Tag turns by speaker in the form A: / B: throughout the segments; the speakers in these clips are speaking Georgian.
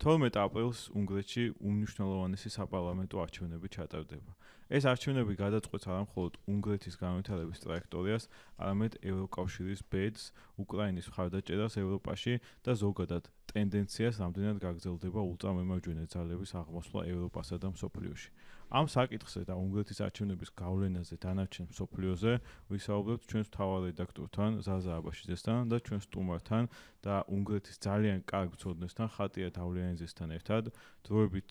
A: 12 აპრილს უნგრეთში უმნიშვნელოვანესი საპარლამენტო არჩევნები ჩატარდება. ეს არჩევნები გადაწყვეტს არა მხოლოდ უნგრეთის განვითარების ტრაექტორიას, არამედ ევროკავშირის ბედს, უკრაინის მხარდაჭერას ევროპაში და ზოგადად ტენდენციას, რამდენად გაგრძელდება ულტრამემარჯვენე ძალების აღმოსვლა ევროპასა და მსოფლიოში. ამ საკითხზე და უნგრეთის არჩევნების გავლენაზე დანარჩენ მსოფლიოზე ვისაუბრებთ ჩვენს მთავარ რედაქტორთან ზაზა აბაშიძესთან და ჩვენს სტუმართან და უნგრეთის ძალიან კარგ მცოდნესთან ხატია დავლიანიძესთან ერთად. დროებით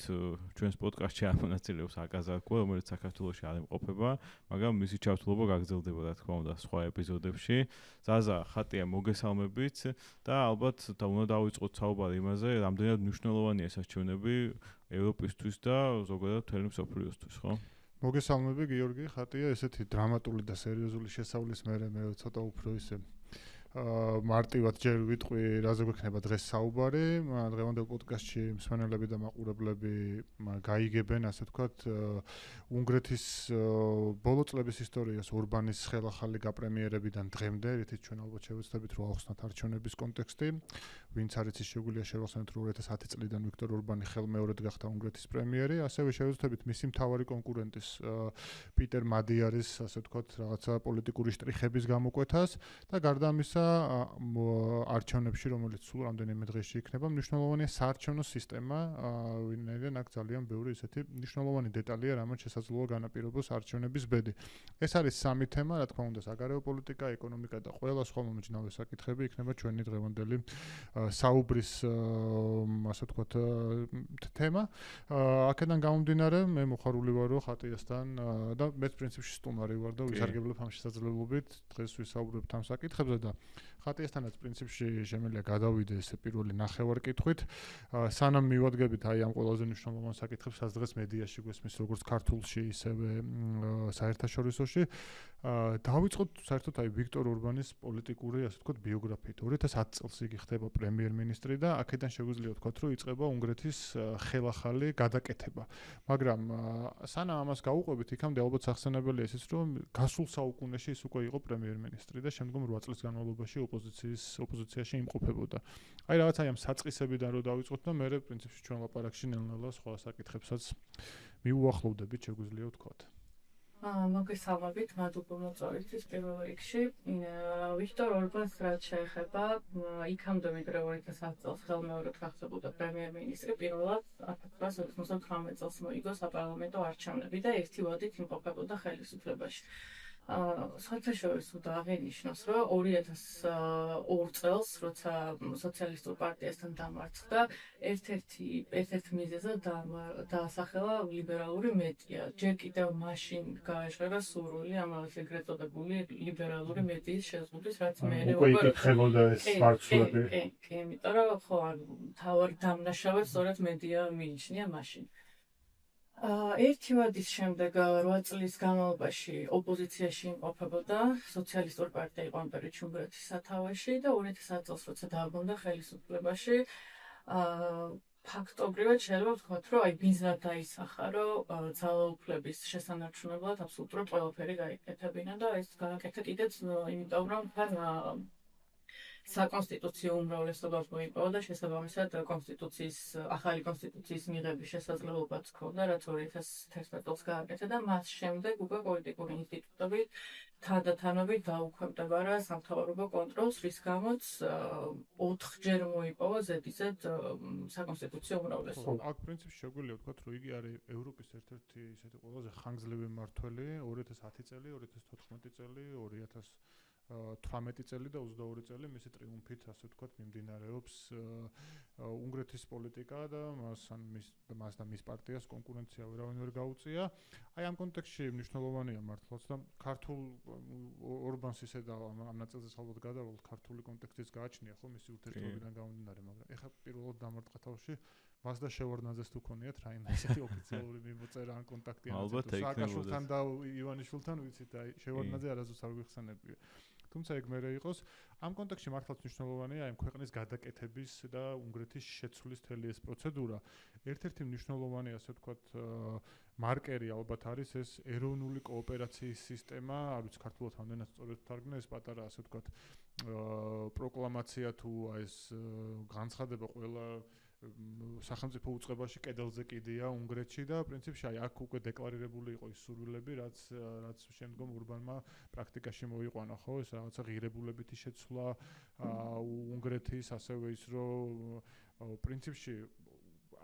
A: ჩვენს პოდკასტში ამონაწილეობს აკაზარკო, რომელიც საქართველოში არ იმყოფება, მაგრამ მისი ჩართულობა გაგრძელდება რა თქმა უნდა სხვა ეპიზოდებში. ზაზა, ხატია მოგესალმებით და ალბათ უნდა დავიწყოთ საუბარი იმაზე, რამდენად მნიშვნელოვანია ეს არჩევნები ევროპისთვის და ზოგადად მთელი მსოფლიოსთვის, ხო?
B: მოგესალმები გიორგი, ხატია, ესეთი დრამატული და სერიოზული შესავლის მე ცოტა უფრო ისე მარტივად ჯერ ვიტყვი, რაზე გვექნება დღეს საუბარი. დღევანდელ პოდკასტში მსმენელები და მაყურებლები გაიგებენ, ასე ვთქვათ, უნგრეთის ბოლო წლების ისტორიას ურბანის ხელახალი გაპრემიერებიდან დღემდე, რითიც ჩვენ ალბათ შევეცდებით რომ ავხსნათ არჩევნების კონტექსტი. ვინც არის ის შეგვიძლია შევახსენოთ, რომ 2010 წლიდან ვიქტორ ურბანი ხელმეორედ გახდა უნგრეთის პრემიერი, ასევე შევეცდებით მისი მთავარი კონკურენტის პიტერ მადიარის, ასე ვთქვათ, რაღაცა პოლიტიკური შტრიხების გამოკვეთას და გარდა ამისა არჩევნებში, რომელიც სულ რამდენიმე დღეში იქნება, მნიშვნელოვანია საარჩევნო სისტემა, ვინაიდან აქ ძალიან ბევრი ისეთი მნიშვნელოვანი დეტალია, რამაც შესაძლოა განაპირობოს არჩევნების ბედი. ეს არის სამი თემა, რა თქმა უნდა, საგარეო პოლიტიკა, ეკონომიკა და ყველა სხვა მომიჯნავე საკითხები იქნება ჩვენი დღევანდელი საუბრის, ასე ვთქვათ, თემა. აქედან გამომდინარე, მე მოხარული ვარ, რომ ხატიასთან და მეც პრინციპში სტუმარი ვარ და ვისარგებლებ ამ შესაძლებლობით დღეს ვისაუბრებთ ამ საკითხებზე და ხატიასთანაც პრინციპში შემიძლია გადავიდე ესე პირველი ნახევარ კითხვით. სანამ მივადგებით აი ამ ყველაზე მნიშვნელოვან საკითხებს, სადაც დღეს მედიაში გვესმის როგორც ქართულში, ისევე საერთაშორისოში, დავიწყოთ საერთოდ აი ვიქტორ ურბანის პოლიტიკური, ასე ვთქვათ, ბიოგრაფიით. 2010 წელს იგი ხდება პრემიერ-მინისტრი და აქედან შეგვიძლია ვთქვათ, რომ იწყება უნგრეთის ხელახალი გადაკეთება. მაგრამ სანამ ამას გავუყვებით, იქამდე ალბათ სახსენებელია ისიც, რომ გასულ საუკუნეში ის უკვე იყო პრემიერ-მინისტრი და შემდგომ 8 წლის განმავლობაში ოპოზიციაში იმყოფებოდა. აი რაღაც აი ამ საწყისებიდან რომ დავიწყოთ და მე პრინციპში ჩვენ ლაპარაკში ნელ-ნელა სხვა საკითხებსაც მიუახლოვდებით, შეგვიძლია ვთქვათ.
C: მოგესალმებით, მადლობა მოწვევისთვის პირველ რიგში. ვიქტორ ურბანს რაც შეეხება, იქამდე ვიდრე 2010 წელს ხელმეორედ გახდებოდა პრემიერ-მინისტრი, პირველად 1999 წელს მოიგო საპარლამენტო არჩევნები და ერთი ვადით იმყოფებოდა ხელისუფლებაში. საერთაშორისო და აღინიშნოს, რომ 2002 წელს, როცა სოციალისტურ პარტიასთან დამარცხდა, ერთ-ერთი მიზეზად დაასახელა ლიბერალური მედია. ჯერ კიდევ მაშინ გააშორა სურვილი ამას ეგრეთ წოდებული ლიბერალური მედიის შეზღუდვის, რაც მერე
B: უკვე იკითხებოდა ეს სპარცულები.
C: კი, იმიტომ რომ ხო, თავად დამნაშავედ სწორედ მედია მიიჩნია მაშინ. ერთი ვადის შემდეგ 8 წლის განმავლობაში ოპოზიციაში იმყოფებოდა, სოციალისტური პარტია იყო ამ პერიოდში უნგრეთის სათავეში და 2010 წელს როცა დააბრუნდა ხელისუფლებაში, ფაქტობრივად შეიძლება ვთქვათ, რომ აი ბიზნესად დაისახა, რომ ძალაუფლების შესანარჩუნებლად აბსოლუტურად ყველაფერი გაიკეთებინა და ეს გააკეთა კიდეც იმიტომ, რომ თან საკონსტიტუციო უმრავლესობა მოიპოვა და შესაბამისად ახალი კონსტიტუციის მიღების შესაძლებლობაც ჰქონდა, რაც 2011 წელს გააკეთა და მას შემდეგ უკვე პოლიტიკური ინსტიტუტები თანდათანობით დაუქვემდებარა სამთავრობო კონტროლს, რის გამოც 4-ჯერ მოიპოვა ზედიზედ საკონსტიტუციო უმრავლესობა.
B: აქ პრინციპში შეგვიძლია ვთქვათ, რომ იგი არის ევროპის ერთ-ერთი ისეთი ყველაზე ხანგრძლივი მმართველი 2010 წელი, 2014 წელი, 2018 წელი და 22 წელი მისი ტრიუმფით, ასე ვთქვათ, მიმდინარეობს უნგრეთის პოლიტიკა და მას და მის პარტიას კონკურენცია ვერავინ ვერ გაუწია. აი ამ კონტექსტში მნიშვნელოვანია მართლაც და ქართულ ურბანს ისე და ამ ნაწილზე ალბათ გადავალთ ქართული კონტექსტიც გააჩნია ხო მისი ურთიერთობიდან გამომდინარე, მაგრამ ეხლა პირველად დამარტყა თავში მას და შევარდნაძეს თუ ქონიათ რაიმე ესეთი ოფიციალური მიმოწერა ან კონტაქტი ან სააკაშვილთან და ივანიშვილთან ვიცით აი შევარდნაძე არასდროს არ გვიხსენებია. თუმცა ეგ მერე იყოს ამ კონტექსტში მართლაც მნიშვნელოვანია აი ქვეყნის გადაკეთების და უნგრეთის შეცვლის თელი ეს პროცედურა. ერთ-ერთი მნიშვნელოვანი ასე ვთქვათ მარკერი ალბათ არის ეს ეროვნული კოოპერაციის სისტემა, არ ვიცი ქართულად რამდენად სწორად თარგმნა ეს პატარა ასე ვთქვათ პროკლამაცია თუ ეს განცხადება ყველა სახელმწიფო უწყებაში კედელზე კიდია უნგრეთში და პრინციპში აი აქ უკვე დეკლარირებული იყო ის სურვილები, რაც შემდგომ ურბანმა პრაქტიკაში მოიყვანა, ხო, ეს რაღაცა ღირებულებითი შეცვლა უნგრეთის, ასევე ის რომ პრინციპში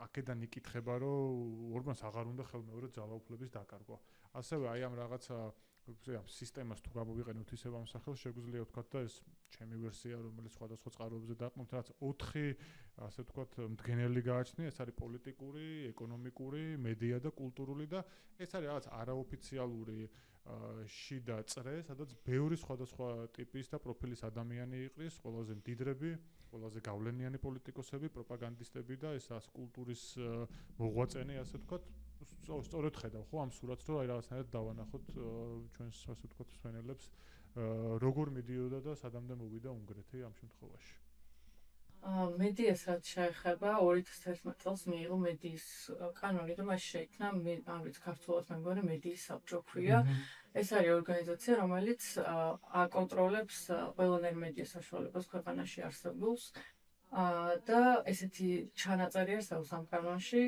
B: აქედან იკითხება, რომ ურბანს აღარ უნდა ხელმეორედ ძალაუფლების დაკარგვა. ასევე აი ამ რაღაცა სისტემას თუ გამოვიყენოთ ისევ ამ სახელს, შეგვიძლია ვთქვათ და ეს ჩემი ვერსია, რომელიც სხვადასხვა წყაროებზე დაყრდნობით, რაც 4 ასე ვთქვათ მდგენელი გააჩნია, ეს არის პოლიტიკური, ეკონომიკური, მედია და კულტურული და ეს არის რაღაც არაოფიციალური შიდა წრე, სადაც ბევრი სხვადასხვა ტიპის და პროფილის ადამიანი იყრის, ყველაზე მდიდრები, ყველაზე გავლენიანი პოლიტიკოსები, პროპაგანდისტები და ეს კულტურის მოღვაწენი, ასე ვთქვათ, სწორედ ხედავ ხო ამ სურათს, რომ აი რაღაცნაირად დავანახოთ ჩვენს ასე ვთქვათ მსმენელებს, როგორ მიდიოდა და სადამდე მოვიდა უნგრეთი ამ შემთხვევაში.
C: მედიას რაც შეეხება 2011 წელს მიიღო მედიის კანონი და მას შეიქმნა ამით ქართულად მეგონი მედიის საბჭო ქვია. ეს არის ორგანიზაცია, რომელიც აკონტროლებს ყველანაირ მედია საშუალებას ქვეყანაში არსებულს და ესეთი ჩანაწერი არსებობს ამ კანონში,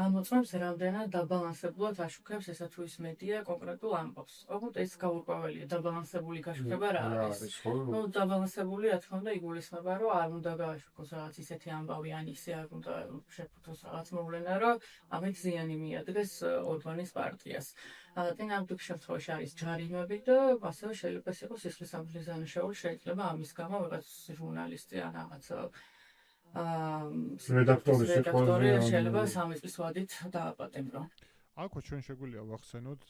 C: ამოწმებს რამდენად დაბალანსებულად აშუქებს ესა თუ ის მედია კონკრეტულ ამბავს. ოღონდ ეს გაურკვეველია, დაბალანსებული გაშუქება რა არის. ნუ დაბალანსებული რა თქმა უნდა იგულისხმება, რომ არ უნდა გააშუქოს რაღაც ისეთი ამბავი, ან ისე არ უნდა შეფუთოს რაღაც მოვლენა, რომ ამით ზიანი მიადგეს ორბანის პარტიას. თან ამ შემთხვევაში არის ჯარიმები და ასევე შეიძლება ეს იყოს სისხლისამართლის დანაშაული, შეიძლება ამის გამო რაღაც ჟურნალისტი ან რაღაც რედაქტორი შეიძლება 3 წლის ვადით დააპატიმრო.
B: აქვე ჩვენ შეგვიძლია ვახსენოთ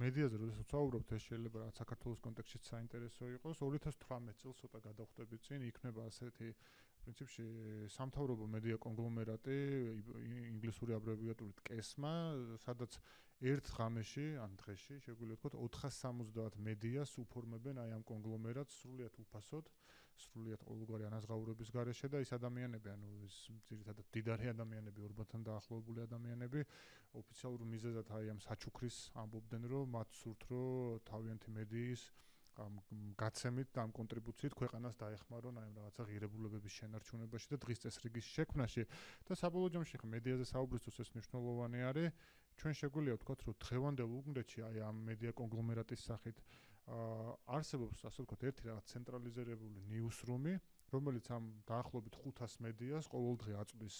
B: მედიაზე როდესაც ვსაუბრობთ, ეს შეიძლება რაც საქართველოს კონტექსტშიც საინტერესო იყოს. 2018 წელს ცოტა გადავხვდებით წინ, იქნება ასეთი პრინციპში სამთავრობო მედია კონგლომერატი, ინგლისური აბრევიატურით კესმა, სადაც ერთ ღამეში, ან დღეში, შეგვიძლია ვთქვათ 470 მედიას უფორმებენ აი ამ კონგლომერატს სრულიად უფასოდ, სრულიად ყოველგვარი ანაზღაურების გარეშე და ის ადამიანები, ანუ ეს ძირითადად დიდარი ადამიანები, ორბანთან დაახლოებული ადამიანები, ოფიციალურ მიზეზად აი ამ საჩუქრის ამბობდნენ, რომ მათ სურთ, რომ თავიანთი მედიის გაცემით და ამ კონტრიბუციით ქვეყანას დაეხმარონ აი ამ რაღაცა ღირებულებების შენარჩუნებაში და დღის წესრიგის შექმნაში და საბოლოო ჯამში ხა მედიაზე საუბრისთვის ეს მნიშვნელოვანი არის. ჩვენ შეგვიძლია ვთქვათ, რომ დღევანდელ უნგრეთში აი ამ მედია კონგლომერატის სახით არსებობს ასე ვთქვათ ერთი რაღაც ცენტრალიზირებული ნიუსრუმი, რომელიც ამ დაახლოებით 500 მედიას ყოველდღე აწვდის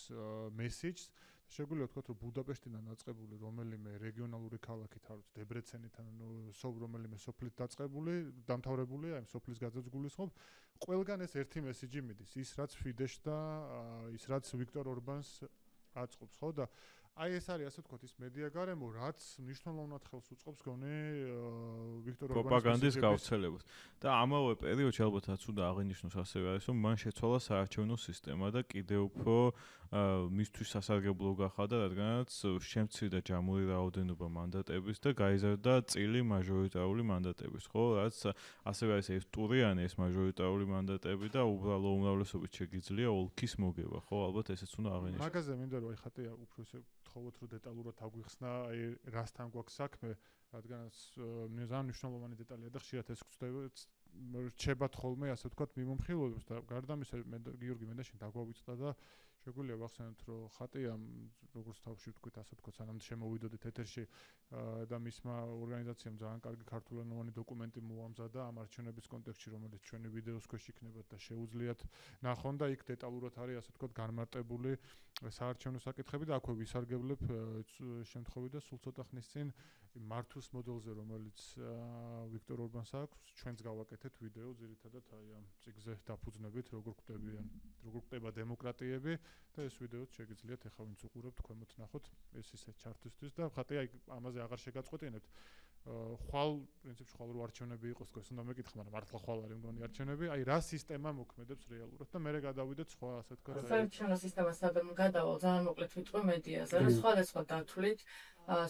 B: მესიჯს. შეგვიძლია ვთქვათ, რომ ბუდაპეშტიდან დაწყებული რომელიმე რეგიონალური ქალაქით, არ ვიცი, დებრეცენიდან რომელიმე სოფლით დაწყებული, დამთავრებული, აი სოფლის გაძაც გულისხმობ, ყველგან ეს ერთი მესიჯი მიდის, ის რაც ფიდეშს და ის რაც ვიქტორ ორბანს აწყობს, ხო და აი ეს არის ასე ვთქვათ ის მედია გარემო, რაც მნიშვნელოვნად ხელს უწყობს გონე ვიქტორ ორბანის
A: პროპაგანდის გავრცელებას. და ამავე პერიოდში ალბათაც უნდა აღინიშნოს ასევე არის, რომ მან შეცვალა საარჩევნო სისტემა და კიდევ უფრო მისთვის სასარგებლო გახადა, რადგანაც შემცირდა ჯამური რაოდენობა მანდატების და გაიზარდა წილი მაჟორიტარული მანდატების, ხო, რაც ასევე არის ეს ტურიანი ეს მაჟორიტარული მანდატები და უბრალო უმრავლესობით შეგიძლია ოლქის მოგება, ხო, ალბათ ესეც უნდა აღინიშნოს.
B: მაგაზე მინდა რომ აი ხატია უფრო ისე თხოვოთ რომ დეტალურად აგვიხსნა აი რასთან გვაქვს საქმე, რადგანაც ძალიან მნიშვნელოვანი დეტალია და ხშირად ეს რჩებათ ხოლმე ასე ვთქვათ მიმომხილვებს და გარდა ამისა მე გიორგი მენდაშენ დაგვავიწყდა და შეგვიძლია ვახსენოთ რომ ხატიამ როგორც თავში ვთქვით ასე ვთქვათ სანამ შემოვიდოდით ეთერში და მისმა ორგანიზაციამ ძალიან კარგი ქართულენოვანი დოკუმენტი მოამზადა ამ არჩევნების კონტექსტში რომელიც ჩვენი ვიდეოს ქვეშ იქნებათ და შეუძლიათ ნახონ და იქ დეტალურად არის ასე ვთქვათ განმარტებული საარჩევნო საკითხები და აქვე ვისარგებლებ შემთხვევით და სულ ცოტა ხნის წინ მართვის მოდელზე რომელიც ვიქტორ ორბანს აქვს ჩვენც გავაკეთეთ ვიდეო ძირითადად აი ამ წიგზე დაფუძნებით როგორ ხდება დემოკრატიები და ეს ვიდეოც შეგიძლიათ ახლა ვინც უყურებთ ქვემოთ ნახოთ ეს ისე ჩართვისთვის და ხათი აი ამაზე აღარ შეგაწყვეტინებთ ხვალ პრინციპში ხვალ რო არჩევნები იყოს თქოს უნდა მეკითხა მაგრამ მართლა ხვალ არის მგონი არჩევნები აი რა სისტემა მოქმედებს რეალურად და მე გადავიდეთ სხვა ასე თქვა
C: საარჩევნო სისტემა სადამ გადავალ ძალიან მოკლედ ვიტყვი მედიაზე რა სხვადასხვა დათვლით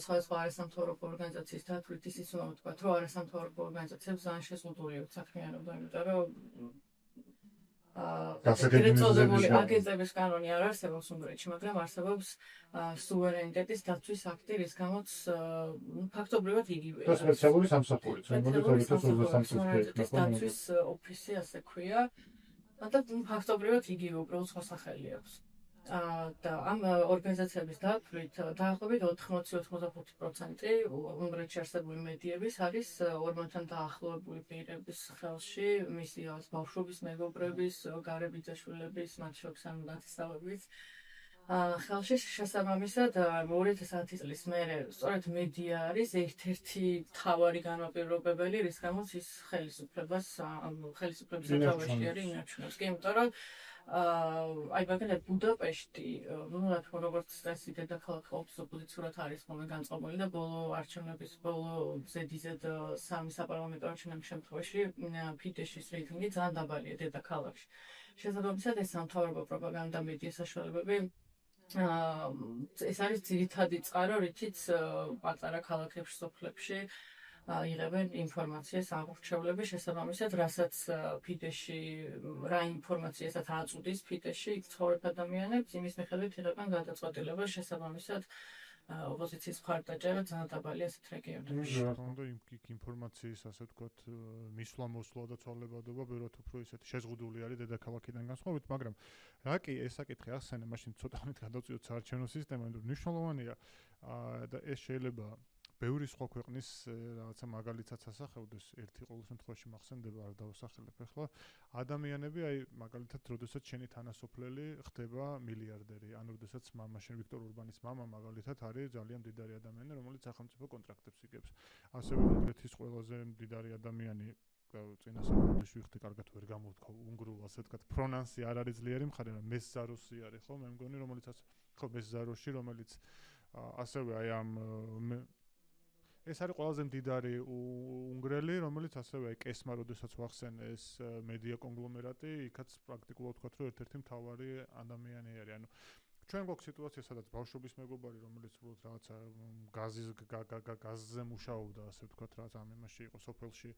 C: სხვადასხვა არასამთავრობო ორგანიზაციის დათვლით ისიც უნდა ვთქვათ რომ არასამთავრობო ორგანიზაციებს ძალიან შეზღუდული აქვს საქმიანობა იმიტომ რომ გასაგებია აგენტების კანონი არ არსებობს უნგრეთში, მაგრამ არსებობს სუვერენიტეტის დაცვის აქტი, რის გამოც ფაქტობრივად იგივეა.
B: და სპეციალური სამსახური,
C: სუვერენიტეტის დაცვის ოფისი ასე ქვია. და ფაქტობრივად იგივე უბრალოდ სხვა სახელი აქვს. და ამ ორგანიზაციების დაფრით დაახლოებით 80-85% უნგრეთში არსებული მედიების არის ორმოთან დაახლოებული პირების ხელში, მისი ბავშვობის მეგობრების, გარებიძაშვილების, მათ შორის ნათესავების ხელში შესაბამისად 2010 წლის მერე სწორედ მედია არის ერთ-ერთი მთავარი განმაპირობებელი, რის გამოც ის ხელისუფლების სათავეში არის ინარჩუნებს. კი, იმიტომ რომ აი მაგალითად ბუდაპეშტი, ну, რა თქმა უნდა, როგორც წესი დედაქალაქ ყოფს ოპოზიციურად არის ხოლმე განწყობილი და ბოლო ზედიზედ სამი საპარლამენტო არჩევნების შემთხვევაში ფიდეშის რეიტინგი ძალიან დაბალია დედაქალაქში. შესაბამისად ეს სამთავრობო პროპაგანდა მედია საშუალებები ეს არის ძირითადი წყარო, რითიც პატარა ქალაქებში, სოფლებში იღებენ ინფორმაციას აღურჩევლები შესაბამისად, რასაც ფიდეში რა ინფორმაციასაც აწუდის ფიდეში იქ ცხოვრებ ადამიანებს, იმის მიხედვით იღებენ გადაწყვეტილებას შესაბამისად ოპოზიციის მხარდაჭერა ძალიან დაბალია ასეთ რეგიონებში.
B: უნდა იქ ინფორმაციის, ასე ვთქვათ, მისვლა-მოსვლა და ცვალებადობა ბევრად უფრო ისეთი შეზღუდული არის დედაქალაქიდან განსხვავებით, მაგრამ რა კი ეს საკითხი ახსენე, მაშინ ცოტა გადავწიოთ საარჩევნო სისტემა, იმიტომ მნიშვნელოვანია და ეს შეიძლება ბევრი სხვა ქვეყნის რაღაცა მაგალითაც ასახავდეს, ერთი ყოველ შემთხვევაში მახსენდება, არ დავასახელებ ახლა, ადამიანები, აი მაგალითად, როდესაც შენი თანასოფლელი ხდება მილიარდერი, ან როდესაც მამაშენ ვიქტორ ურბანის მამა მაგალითად არის ძალიან მდიდარი ადამიანი, რომელიც სახელმწიფო კონტრაქტებს იგებს. ასევე უნგრეთის ყველაზე მდიდარი ადამიანი წინასწარ ვიხდი, კარგად ვერ გამოვთქვა უნგრულ, ასე ვთქვათ, პრონანსი არ არის ძლიერი მხარე, მაგრამ მესზაროსი არის, ხო, მე მგონი, რომელიც ხო მესზაროში, რომელიც ასევე აი ამ ეს არის ყველაზე მდიდარი უნგრელი, რომელიც ასევე კესმა, როდესაც ვახსენე ეს მედია კონგლომერატი, იქაც პრაქტიკულად ვთქვათ, რომ ერთ-ერთი მთავარი ადამიანი არის. ანუ ჩვენ გვაქვს სიტუაცია, სადაც ბავშვობის მეგობარი, რომელიც უბრალოდ რაღაცა გაზზე მუშაობდა, ასე ვთქვათ, რაღაც ამ იმაში იყო სოფელში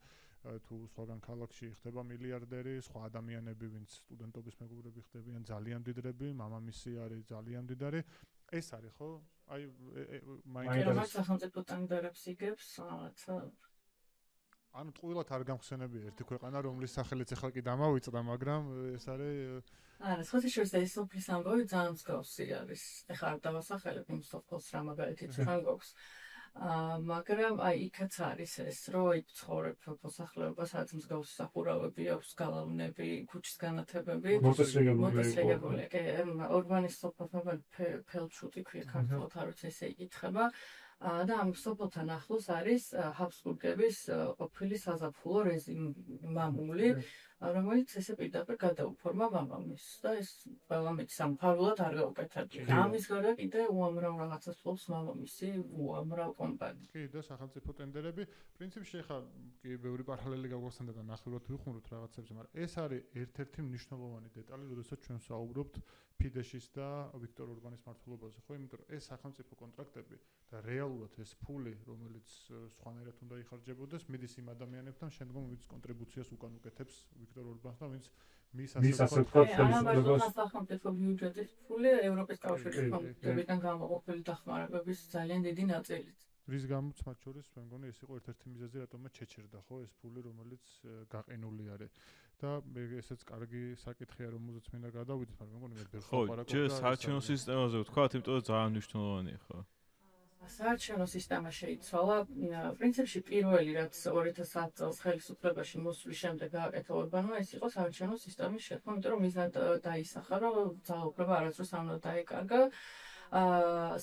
B: თუ სხვაგან ქალაქში ხდება მილიარდერი, სხვა ადამიანები, ვინც სტუდენტობის მეგობრები ხდებიან, ძალიან მდიდრები, მამამისი არის ძალიან მდიდარი. ეს არის ხო? აი
C: მაინტერესებს სახელმწიფო ტანგარებს იგებს, რაღაცა
B: ანუ ტყუილად არ გამხსენებია ერთი ქვეყანა, რომლის სახელიც ახლა კი დამავიწყდა, მაგრამ ეს არის
C: არა, სხვათაშორის ეს სოფლის ამბავი ძალიან მსგავსი არის. ეხლა არ დავასახელებ იმ სოფლს რა მაგალითიც ჩვენ გვაქვს. მაგრამ აი იქაც არის ეს, რომ იქ ცხოვრებ მოსახლეობა, სადაც მსგავსი სახურავები აქვს, გალავნები, ქუჩის განათებები, მოწესრიგებული. ურბანის სოფელთან ფელდშუტი ქვია ქართულად, არ ვიცი ესე იკითხება. და ამ სოფელთან ახლოს არის ჰაბსბურგების ყოფილი საზაფხულო მამული, რომელიც ესე პირდაპირ გადაუფორმა მამამისს და ეს ყველა მეც სამფარულად არ გაუკეთებია. ამის გარდა კიდე უამრავ რაღაცას ფლობს მამამისი, უამრავ კომპანია.
B: კი, და სახელმწიფო ტენდერები, პრინციპში ხა კი ბევრი პარალელი გავხსენდა და ნახევრად ვიხმუროთ რაღაცებზე, მაგრამ ეს არის ერთ-ერთი მნიშვნელოვანი დეტალი, როდესაც ჩვენ საუბრობთ ფიდეშის და ვიქტორ ურბანის მმართველობაზე, ხო, იმიტომ რომ ეს სახელმწიფო კონტრაქტები და რეალურად ეს ფული, რომელიც სხვანაირად უნდა იხარჯებოდეს, მიდის იმ ადამიანებთან, შემდგომ ვინც კონტრიბუციას უკან უკეთებს ვიქტორ ურბანს და ვინც მის ასე
C: ვთქვათ ხელისუფლებას სახელმწიფო ბიუჯეტის ფული ევროპის კავშირის ფონდებიდან გამოყოფილი დახმარებების ძალიან დიდი ნაწილიც.
B: რის გამოც მათ შორის მე მგონი ეს იყო ერთ-ერთი მიზეზი, რატომაც შეჩერდა ხო ეს ფული, რომელიც გაყინული არის. და ესეც კარგი საკითხია, რომელზეც მინდა გადავიდეთ, მაგრამ მე მგონი მე ვერ
A: ხარ. ხო, საარჩევნო სისტემაზე ვთქვათ, იმიტომ რომ ძალიან მნიშვნელოვანია, ხო?
C: საარჩევნო სისტემა შეიცვალა. პრინციპში პირველი, რაც 2010 წელს ხელისუფლებაში მოსვლის შემდეგ გააკეთა ურბანმა, ეს იყო საარჩევნო სისტემის შექმნა, იმიტომ რომ მიზნად დაისახა, რომ ძალაუფლება არასდროს არ უნდა დაეკარგა.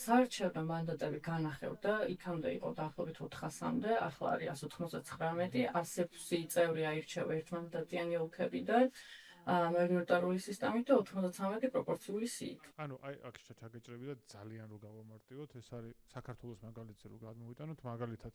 C: საარჩევნო მანდატები განახევდა, იქამდე იყო დაახლოებით 400-მდე, ახლა არის 199, 106 წევრი აირჩევა ერთმანდატიანი ოლქებიდან. მაჟორიტარული სისტემით და 93 პროპორციული სიით.
B: ანუ აი აქ ჩაგეჭრები და ძალიან რო გავამარტივოთ, ეს არის საქართველოს მაგალითზე რო გადმოვიტანოთ, მაგალითად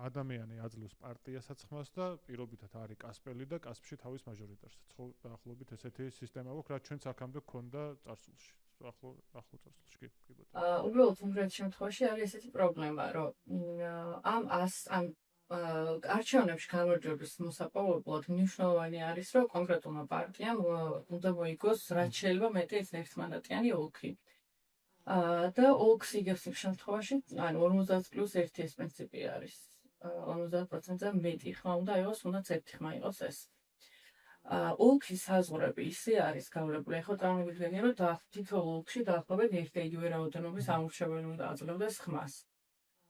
B: ადამიანი აძლევს პარტიას საცხმას და პირობითად არის კასპელი და კასპში თავის მაჟორიტარსაც. ხო, დაახლოებით ესეთი სისტემა გვაქვს, რაც ჩვენც აქამდე გქონდა წარსულში. ახლო წარსულში კი ბატონო.
C: უბრალოდ კონკრეტ შემთხვევაში არის ესეთი პრობლემა, რომ ამ არჩევნებში გამარჯვების მოსაპოვებლად მნიშვნელოვანი არის, რომ კონკრეტულმა პარტიამ უნდა მოიგოს რაც შეიძლება მეტი ერთმანდატიანი ოლქი. და ოლქს იგებს იმ შემთხვევაში, ანუ 50+1 ეს პრინციპი არის. 50%-ზე მეტი ხმა უნდა იყოს, თუნდაც ერთი ხმა იყოს ეს. ოლქის საზღვრები ისე არის გავლებული. ახლა წარმოვიდგენია, რომ თითოეულ ოლქში დაახლოებით ერთ-ერთი რაოდენობის ამორჩეველი უნდა აძლევდეს ხმას.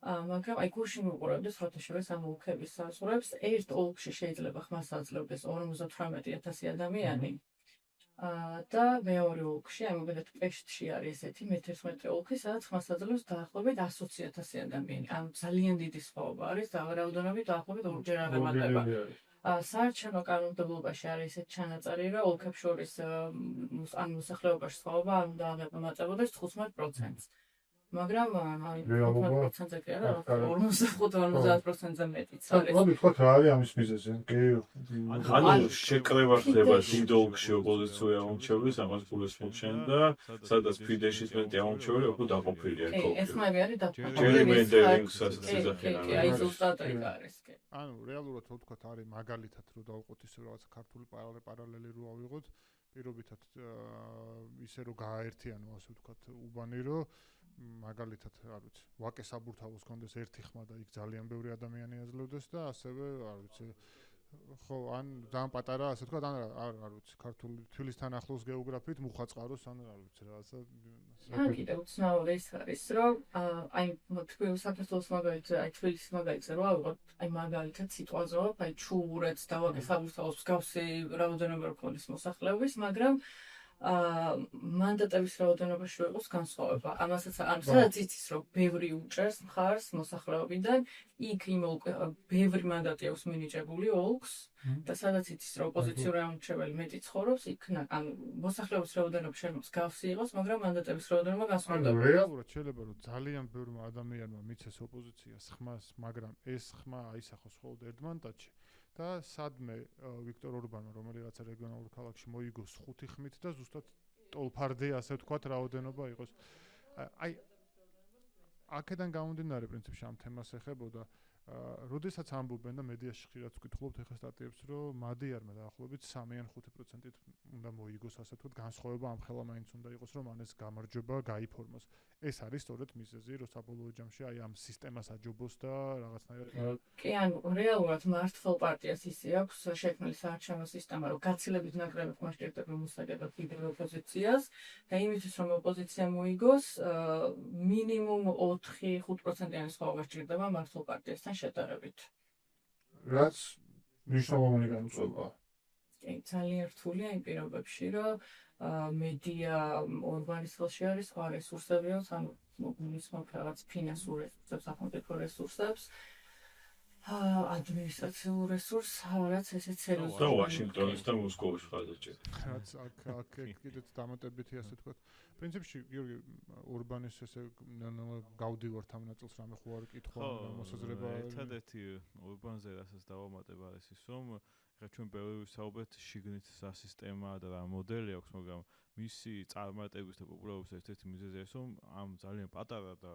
C: მაგრამ აი გუშინ ვუყურებდი სხვათაშორის ამ ოლქების საზღვრებს, ერთ ოლქში შეიძლება ხმას აძლევდეს 58,000 ადამიანი. და მეორე ოლქში, აი მოგედათ პეშტში არის ესეთი მე-11 ოლქი, სადაც ხმას აძლევს დაახლოებით 120,000 ადამიანი. ან ძალიან დიდი სხვაობა არის და რაოდენობით დაახლოებით ორჯერ აღემატება. საარჩევნო კანონმდებლობაში არის ესეთი ჩანაწერი, რომ ოლქებს შორის ან მოსახლეობაში სხვაობა არ უნდა აღემატებოდეს 15%-ს. მაგრამ აი 15%-ზე კი არა, 45-50%-ზე მეტიც არის.
B: რა ვთქვათ, რა არის ამის მიზეზი? კი.
A: ანუ შეკრება ხდება დიდ ოლქში ოპოზიციური ამორჩევლის, ამას გულისხმობენ და სადაც ფიდეშის მეტი ამორჩეველი უფრო დაყოფილია
C: კი, ეს მაგარი არის დაყოფილი.
A: ჯერიმენდერინგსაც ეძახიან.
C: კი, აი ზუსტად ეგ არის, კი.
B: ანუ რეალურად რო ვთქვათ, არის მაგალითად რო დავყოთ ისე რაღაც ქართული პარალელი რო ავიღოთ, პირობითად ისე რო გააერთიანო, ასე ვთქვათ, უბანი რო მაგალითად, არ ვიცი, ვაკე საბურთალოს კონდეს ერთი ხმა და იქ ძალიან ბევრი ადამიანი აძლევდეს და ასევე, არ ვიცი, ხო, ან ძალიან პატარა, ასე ვთქვათ, ან არ ვიცი, ქართული თბილისთან ახლოს გეოგრაფიით მუხაწყაროს, ან არ ვიცი, რაღაცა.
C: ან კიდევ უცნაური ის არის, რომ აი თბილისის საქართველოს მაგალითად, აი თბილისის მაგალითად რო ავიღოთ, აი მაგალითად სიტყვაზეა, აი ჩუღურეთს და ვაკე საბურთალოს მსგავსი რაოდენობა რქონის მოსახლეობის, მაგრამ მანდატების რაოდენობაში იყოს განსხვავება. ამასაც სადაც იცის, რომ ბევრი უჭერს მხარს მოსახლეობიდან, იქ იმ ბევრი მანდატი აქვს მინიჭებული ოლქს და სადაც იცის, რომ ოპოზიციური ამორჩეველი მეტი ცხოვრობს, იქ ან მოსახლეობის რაოდენობა შეიძლება მსგავსი იყოს, მაგრამ მანდატების რაოდენობა განსხვავდება.
B: რეალურად შეიძლება რომ ძალიან ბევრმა ადამიანმა მიცეს ოპოზიციას ხმას, მაგრამ ეს ხმა აისახოს მხოლოდ ერთ მანდატში. და სადმე ვიქტორ ორბანმა რომელიღაცა რეგიონალურ ქალაქში მოიგოს 5 ხმით და ზუსტად ტოლფარდე ასე ვთქვათ რაოდენობა იყოს. აი აქედან გამომდინარე პრინციპში ამ თემას ეხებოდა, როდესაც ამბობენ და მედიაში ხშირად ვკითხულობთ ეხლა სტატიებს, რომ მადიარმა დაახლოებით 3 ან 5%-ით უნდა მოიგოს, ასე ვთქვათ, განსხვავება ამ ხელა მაინც უნდა იყოს, რომ ანეს გამარჯვება გაიფორმოს. ეს არის სწორედ მიზეზი, რომ საბოლოო ჯამში აი ამ სისტემას აჯობოს და რაღაცნაირად
C: კი, ანუ რეალურად მართლ პარტიას ისე აქვს შექმნილი საარჩევნო სისტემა, რომ გაცილებით ნაკლები ხმა სჭირდება მოსაგებად კიდევ ოპოზიციას და იმისთვის, რომ ოპოზიცია მოიგოს, მინიმუმ 4-5%-იანი სხვაობა სჭირდება მართლ პარტიასთან შედარებით.
B: რაც მნიშვნელოვანი გამოწვევაა.
C: კი, ძალიან რთულია იმ პირობებში, რომ მედია ორბანის ხელში არის, სხვა რესურსები აქვს, ანუ მოგულისხმობ რაღაც ფინანსურ რესურსებს, სახელმწიფო რესურსებს, ადმინისტრაციულ რესურსს, რაც ესეც სერიოზული.
A: და ვაშინგტონის და მოსკოვის ხაზაჭერა.
B: რაც აქ კიდეც დამატებითი ასე ვთქვათ. პრინციპში გიორგი ორბანის ესე გავდივართ ამ ნაწილს რამე ხო არ კითხვა მოსაზრება.
A: ერთადერთი ორბანზე რასაც დავამატებ არის ის, რომ ეხლა ჩვენ ბევრი ვისაუბრეთ შიგნით სასისტემა და რა მოდელი აქვს, მაგრამ მისი წარმატების და პოპულარობის ერთ-ერთი მიზეზი ის, რომ ამ ძალიან პატარა და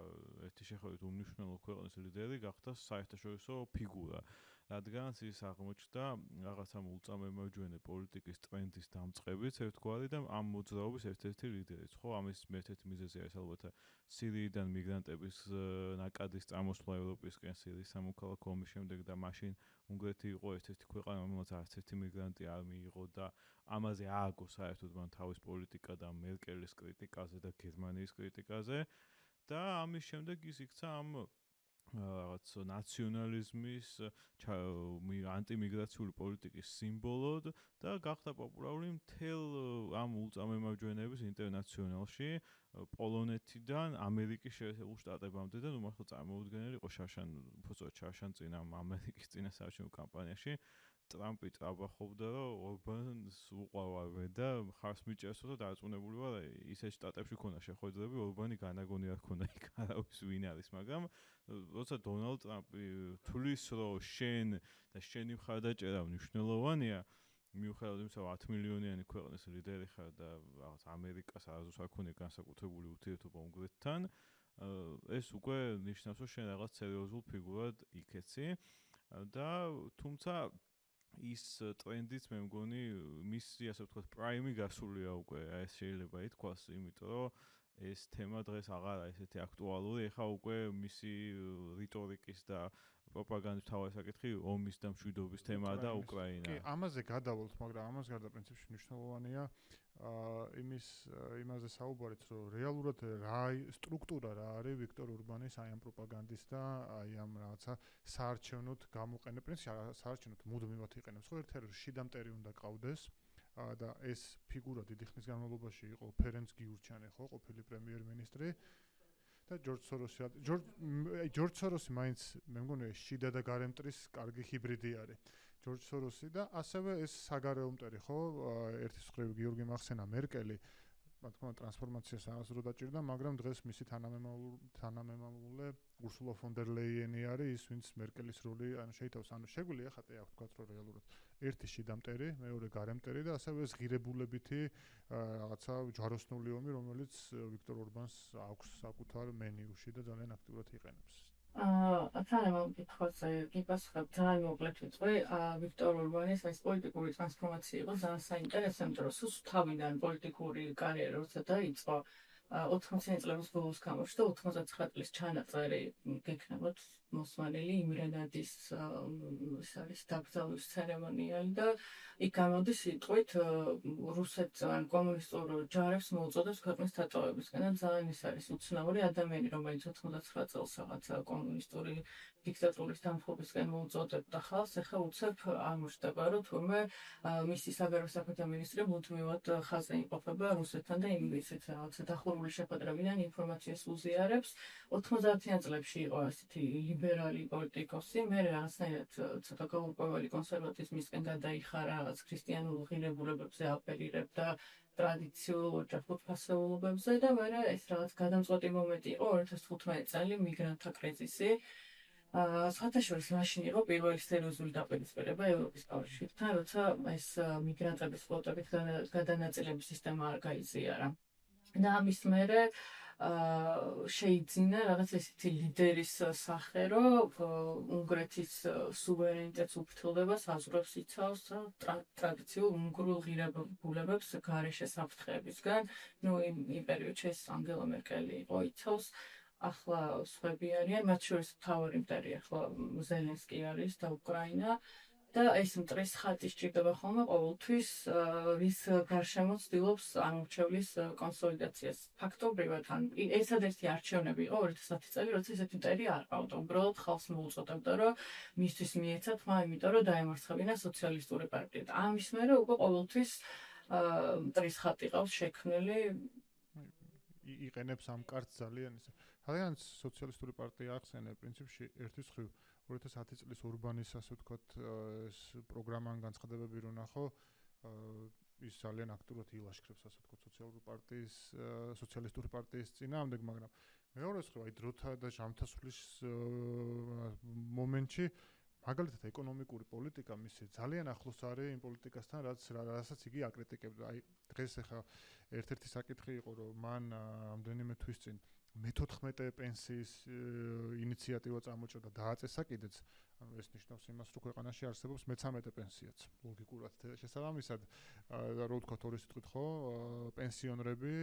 A: ერთი შეხედვით უმნიშვნელო ქვეყნის ლიდერი გახდა საერთაშორისო ფიგურა. რადგანაც ის აღმოჩნდა რაღაცა ულწამემარჯვენე პოლიტიკის ტრენდის დამწყებით ერთგვარი და ამ მოძრაობის ერთ-ერთი ლიდერიც. ხო, ამის ერთ-ერთი მიზეზი არის ალბათ სირიიდან მიგრანტების ნაკადის წამოსვლა ევროპისკენ სირიის სამოქალაქო ომის შემდეგ და მაშინ უნგრეთი იყო ერთ-ერთი ქვეყანა, რომელსაც არც ერთი მიგრანტი არ მიიღო და ამაზე ააგო საერთოდ მან თავის პოლიტიკა და მერკელის კრიტიკაზე და გერმანიის კრიტიკაზე და ამის შემდეგ ის იქცა ამ რაღაც ნაციონალიზმის ანტიმიგრაციული პოლიტიკის სიმბოლოდ და გახდა პოპულარული მთელ ამ ულწამემარჯვენეების ინტერნაციონალში პოლონეთიდან ამერიკის შეერთებულ შტატებამდე და ნუ მართლა წარმოუდგენელი იყო შარშან წინ ამ ამერიკის წინასაარჩევნო კამპანიაში ტრამპი ტრაბახობდა, რომ ორბანს უყვარვარ და ხარს მიჭერსო და დარწმუნებული ვარ, ისეთ შტატებში ქონა შეხვედრები, ორბანი განაგონი არ ქონდა იქ არავის ვინ არის, მაგრამ როცა დონალდ ტრამპი თulis რომ შენ და შენი მხარდაჭერა მნიშვნელოვანია, მიუხედავად იმისა, რომ 10 მილიონიანი ქვეყნის ლიდერი ხარ და რაღაც ამერიკას არასდროს არ ქონია განსაკუთრებული ურთიერთობა უნგრეთთან, ეს უკვე ნიშნავს, რომ შენ რაღაც სერიოზულ ფიგურად იქეცი და თუმცა ის ტრენდიც მე მგონი მისი ასე ვთქვათ პრაიმი გასულია უკვე, ეს შეიძლება ითქვას, იმიტომ რომ ეს თემა დღეს აღარ არის ესეთი აქტუალური, ეხა უკვე მისი რიტორიკის და პროპაგანდის თავი საკითხი ომის და მშვიდობის თემაა და უკრაინა.
B: კი, ამაზე გადავალთ, მაგრამ ამას გარდა პრინციპში მნიშვნელოვანია იმაზე საუბარიც, რომ რეალურად რა სტრუქტურა რა არის ვიქტორ ურბანის აი ამ პროპაგანდის და აი ამ რაღაცა საარჩევნოდ გამოყენება. პრინციპში საარჩევნოდ მუდმივად იყენებს. ხო, ერთ-ერთი შიდა მტერი უნდა ყავდეს და ეს ფიგურა დიდი ხნის განმავლობაში იყო ფერენც გიურჩანი, ხო, ყოფილი პრემიერ-მინისტრი. და ჯორჯ სოროსი მაინც მე მგონია შიდა და გარემტრის კარგი ჰიბრიდი არის. ჯორჯ სოროსი და ასევე ეს საგარეო მტერი, ხო, ერთის მხრივ გიორგი მახსენა მერკელი, რა თქმა უნდა ტრანსფორმაციას აღაზრო დაჭირდა, მაგრამ დღეს მისი თანამემამულე ურსულა ფონ დერ ლეიენი არის ის, ვინც მერკელის როლი შეიტავს. შეგვიძლია ხათე აქვს თქვა, რომ რეალურად ერთი შიდა მტერი, მეორე გარე მტერი და ასევე ეს ღირებულებითი რაღაცა ჯვაროსნული ომი, რომელიც ვიქტორ ურბანს აქვს საკუთარ მენიუში და ძალიან აქტიურად იყენებს.
C: თან ამ კითხვაზე გიპასუხებ ძალიან მოკლედ ვიწვი. ვიქტორ ურბანის ეს პოლიტიკური ტრანსფორმაცია იყო ძალიან საინტერესო, იმიტომ რომ სულ თავიდან პოლიტიკური კარიერა როცა დაიწყო 80 წლების ბოლოს გამოჩნდა 99 წლის ჩანაწერი გექნებათ მოსმენილი იმრენადის ეს არის დაკრძალვის ცერემონიალი და იქ გამოდის სიტყვით რუსეთს ან კომუნისტურ ჯარებს მოუწოდებს ქვეყნის დატოვებისკენ და ძალიან ის არის უცნაური ადამიანი რომელიც 99 წელს რაღაცა კომუნისტური დიქტატურის დამხობისკენ მოუწოდებდა ხალხს ეხლა უცებ აღმოჩნდება რომ თურმე მისი საგარეო საქმეთა მინისტრი მუდმივად ხაზზე იმყოფება რუსეთთან და ინგლისით რაღაცა დახურული შეხვედრებიდან ინფორმაციას უზიარებს 90-იან წლებში იყო ასეთი ლიბერალი პოლიტიკოსი მე რაღაცნაირად ცოტა გაურკვეველი კონსერვატიზმისკენ გადაიხარა რაღაც ქრისტიანულ ღირებულებებზე აპელირებდა ტრადიციულ ოჯახურ ფასეულობებზე და მე ეს რაღაც გადამწყვეტი მომენტი იყო 2015 წელი მიგრანტთა კრიზისი საერთაშორისო მაშინ იყო პირველი სერიოზული დაპირისპირება ევროპის კავშირთან, როცა ეს მიგრანტების ფლოტებით გადანაწილების სისტემა არ გაიზიარა. და ამის მერე შეიძინა რაღაც ესეთი ლიდერის სახე, რომ უნგრეთის სუვერენიტეტს უფრთხილებას აზრებს იცავს ტრადიციულ უნგრულ ღირებულებებს გარეშე საფრთხეებისგან. იმ პერიოდში ეს ანგელა მერკელი იყო იცავს. ახლა სხვები არიან, მათ შორის მთავარი მტერი ახლა ზელენსკი არის და უკრაინა და ეს მტრის ხატი სჭირდება ხოლმე ყოველთვის რის გარშემო ცდილობს ამორჩევლის კონსოლიდაციას. ფაქტობრივად ეს ერთ-ერთი არჩევნები იყო 2010 წელი, როცა ესეთი მტერი არ ყავდა. უბრალოდ ხალხს მოუწოდებდა, რომ მისთვის მიეცა თმა, იმიტომ რომ დაემარცხებინა სოციალისტური პარტია. ამის მერე უკვე ყოველთვის მტრის ხატი ყავს შექმნილი
B: იყენებს ამ კარტს ძალიან ისე. ძალიან სოციალისტური პარტია ახსენე პრინციპში ერთის ხრივ 2010 წლის ურბანის ასე ვთქვათ ეს პროგრამა განცხადებები რო ნახო ის ძალიან აქტიურად ილაშქრებს ასე ვთქვათ სოციალისტური პარტიის წინააღმდეგ, მაგრამ მეორეს ხრივ აი დროთა და ჟამთასვლის მომენტში მაგალითად ეკონომიკური პოლიტიკა მისი ძალიან ახლოს არის იმ პოლიტიკასთან, რასაც იგი აკრიტიკებდა. აი დღეს ახლა ერთ-ერთი საკითხი იყო, რომ მან რამდენიმე თვის წინ მე-14 პენსიის ინიციატივა წამოჭრა და დააწესა კიდეც. ანუ ეს ნიშნავს იმას, რომ ქვეყანაში არსებობს მე-13 პენსიაც. ლოგიკურად შესაბამისად, რა ვთქვათ, ორი სიტყვით ხო, პენსიონერები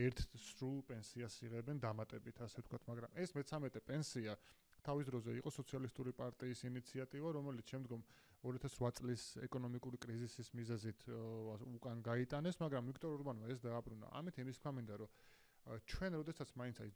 B: ერთ სრულ პენსიას იღებენ დამატებით, ასე ვთქვათ, მაგრამ ეს მე-13 პენსია თავის დროზე იყო სოციალისტური პარტიის ინიციატივა, რომელიც შემდგომ 2008 წლის ეკონომიკური კრიზისის მიზეზით უკან გაიტანეს, მაგრამ ვიქტორ ურბანმა ეს დააბრუნა. ამით იმის თქმა მინდა, რომ ჩვენ როდესაც მაინც აი